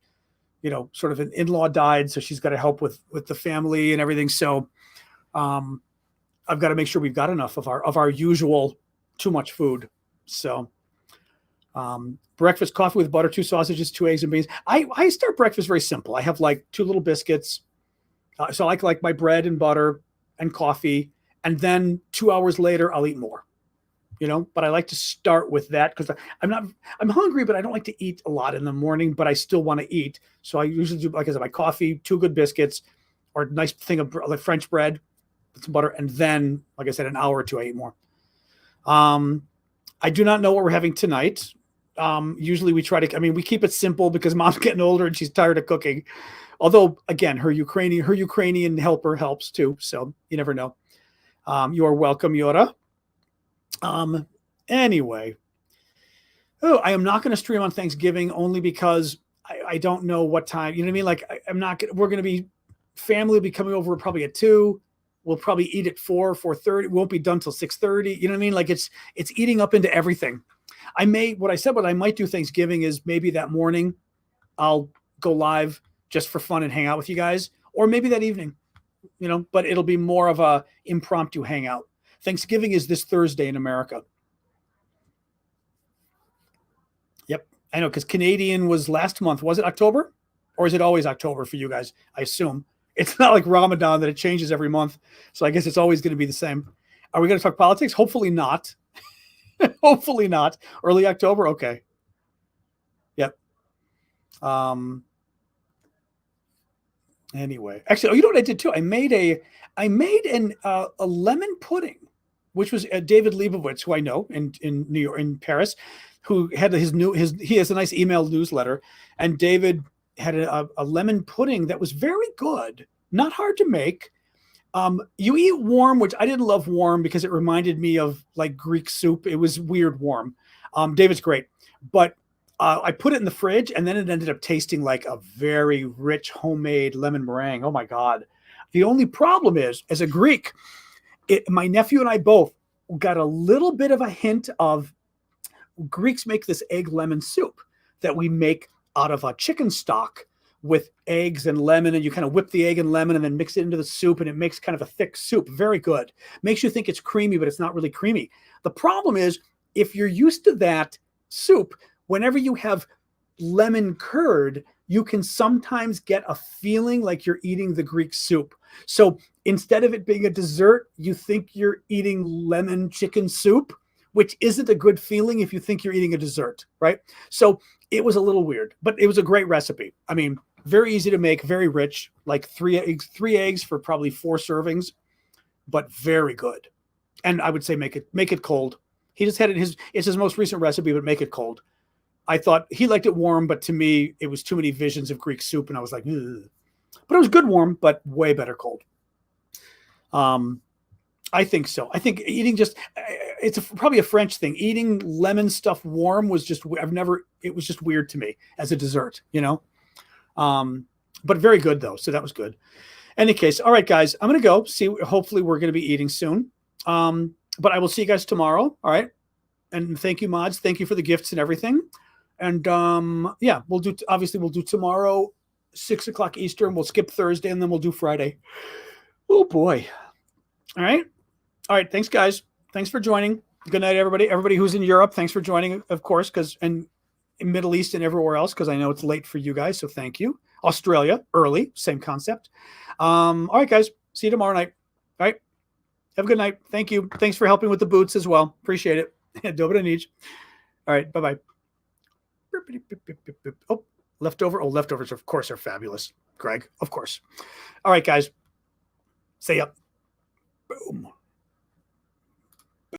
you know, sort of an in-law died. So she's got to help with the family and everything. So, I've got to make sure we've got enough of our usual too much food. So, breakfast, coffee with butter, 2 sausages, 2 eggs and beans. I start breakfast very simple. I have like 2 little biscuits. So I like my bread and butter and coffee. And then 2 hours later, I'll eat more, you know, but I like to start with that because I'm hungry, but I don't like to eat a lot in the morning, but I still want to eat. So I usually do, like I said, my coffee, 2 good biscuits or a nice thing of like French bread with some butter. And then, like I said, an hour or 2, I eat more. I do not know what we're having tonight. Usually we we keep it simple because mom's getting older and she's tired of cooking. Although again, her Ukrainian helper helps too. So you never know. You are welcome, Yora. Anyway. Oh, I am not going to stream on Thanksgiving only because I don't know what time, you know what I mean? Like we're going to be, family will be coming over probably at 2. We'll probably eat at 4:30. Won't be done till 6:30. You know what I mean? Like it's eating up into everything. What I might do Thanksgiving is maybe that morning I'll go live just for fun and hang out with you guys, or maybe that evening, you know, but it'll be more of a impromptu hangout. Thanksgiving is this Thursday in America. Yep. I know. Cause Canadian was last month. Was it October or is it always October for you guys? I assume it's not like Ramadan that it changes every month. So I guess it's always going to be the same. Are we going to talk politics? Hopefully not. Hopefully not. Early October. Okay. Yep. Anyway, actually, you know what I did too? I made a lemon pudding, which was David Leibovitz, who I know in New York, in Paris, who had he has a nice email newsletter, and David had a lemon pudding that was very good, not hard to make. You eat warm, which I didn't love warm because it reminded me of like Greek soup. It was weird warm. David's great, but I put it in the fridge and then it ended up tasting like a very rich homemade lemon meringue. Oh my God. The only problem is, as a Greek, my nephew and I both got a little bit of a hint of Greeks make this egg lemon soup that we make out of a chicken stock with eggs and lemon, and you kind of whip the egg and lemon and then mix it into the soup, and it makes kind of a thick soup. Very good. Makes you think it's creamy, but it's not really creamy. The problem is, if you're used to that soup, whenever you have lemon curd, you can sometimes get a feeling like you're eating the Greek soup. So instead of it being a dessert, you think you're eating lemon chicken soup, which isn't a good feeling if you think you're eating a dessert, right? So it was a little weird, but it was a great recipe. I mean, very easy to make, very rich, like 3 eggs for probably 4 servings, but very good. And I would say make it cold. He just had it's his most recent recipe, but make it cold. I thought he liked it warm, but to me, it was too many visions of Greek soup. And I was like, ugh. But it was good warm, but way better cold. I think so. I think eating probably a French thing. Eating lemon stuff warm was just, it was just weird to me as a dessert, you know? But very good though. So that was good. Any case. All right, guys, I'm going to go see. Hopefully we're going to be eating soon. But I will see you guys tomorrow. All right. And thank you, mods. Thank you for the gifts and everything. And yeah, we'll do tomorrow, 6:00 Eastern. We'll skip Thursday and then we'll do Friday. Oh boy. All right. All right. Thanks, guys. Thanks for joining. Good night, everybody. Everybody who's in Europe, thanks for joining, of course, and in Middle East and everywhere else, because I know it's late for you guys. So thank you. Australia, early, same concept. All right, guys. See you tomorrow night. All right. Have a good night. Thank you. Thanks for helping with the boots as well. Appreciate it. Dobra nić. All right. Bye-bye. Oh, leftover. Oh, leftovers, of course, are fabulous. Greg, of course. All right, guys. Stay up. Boom.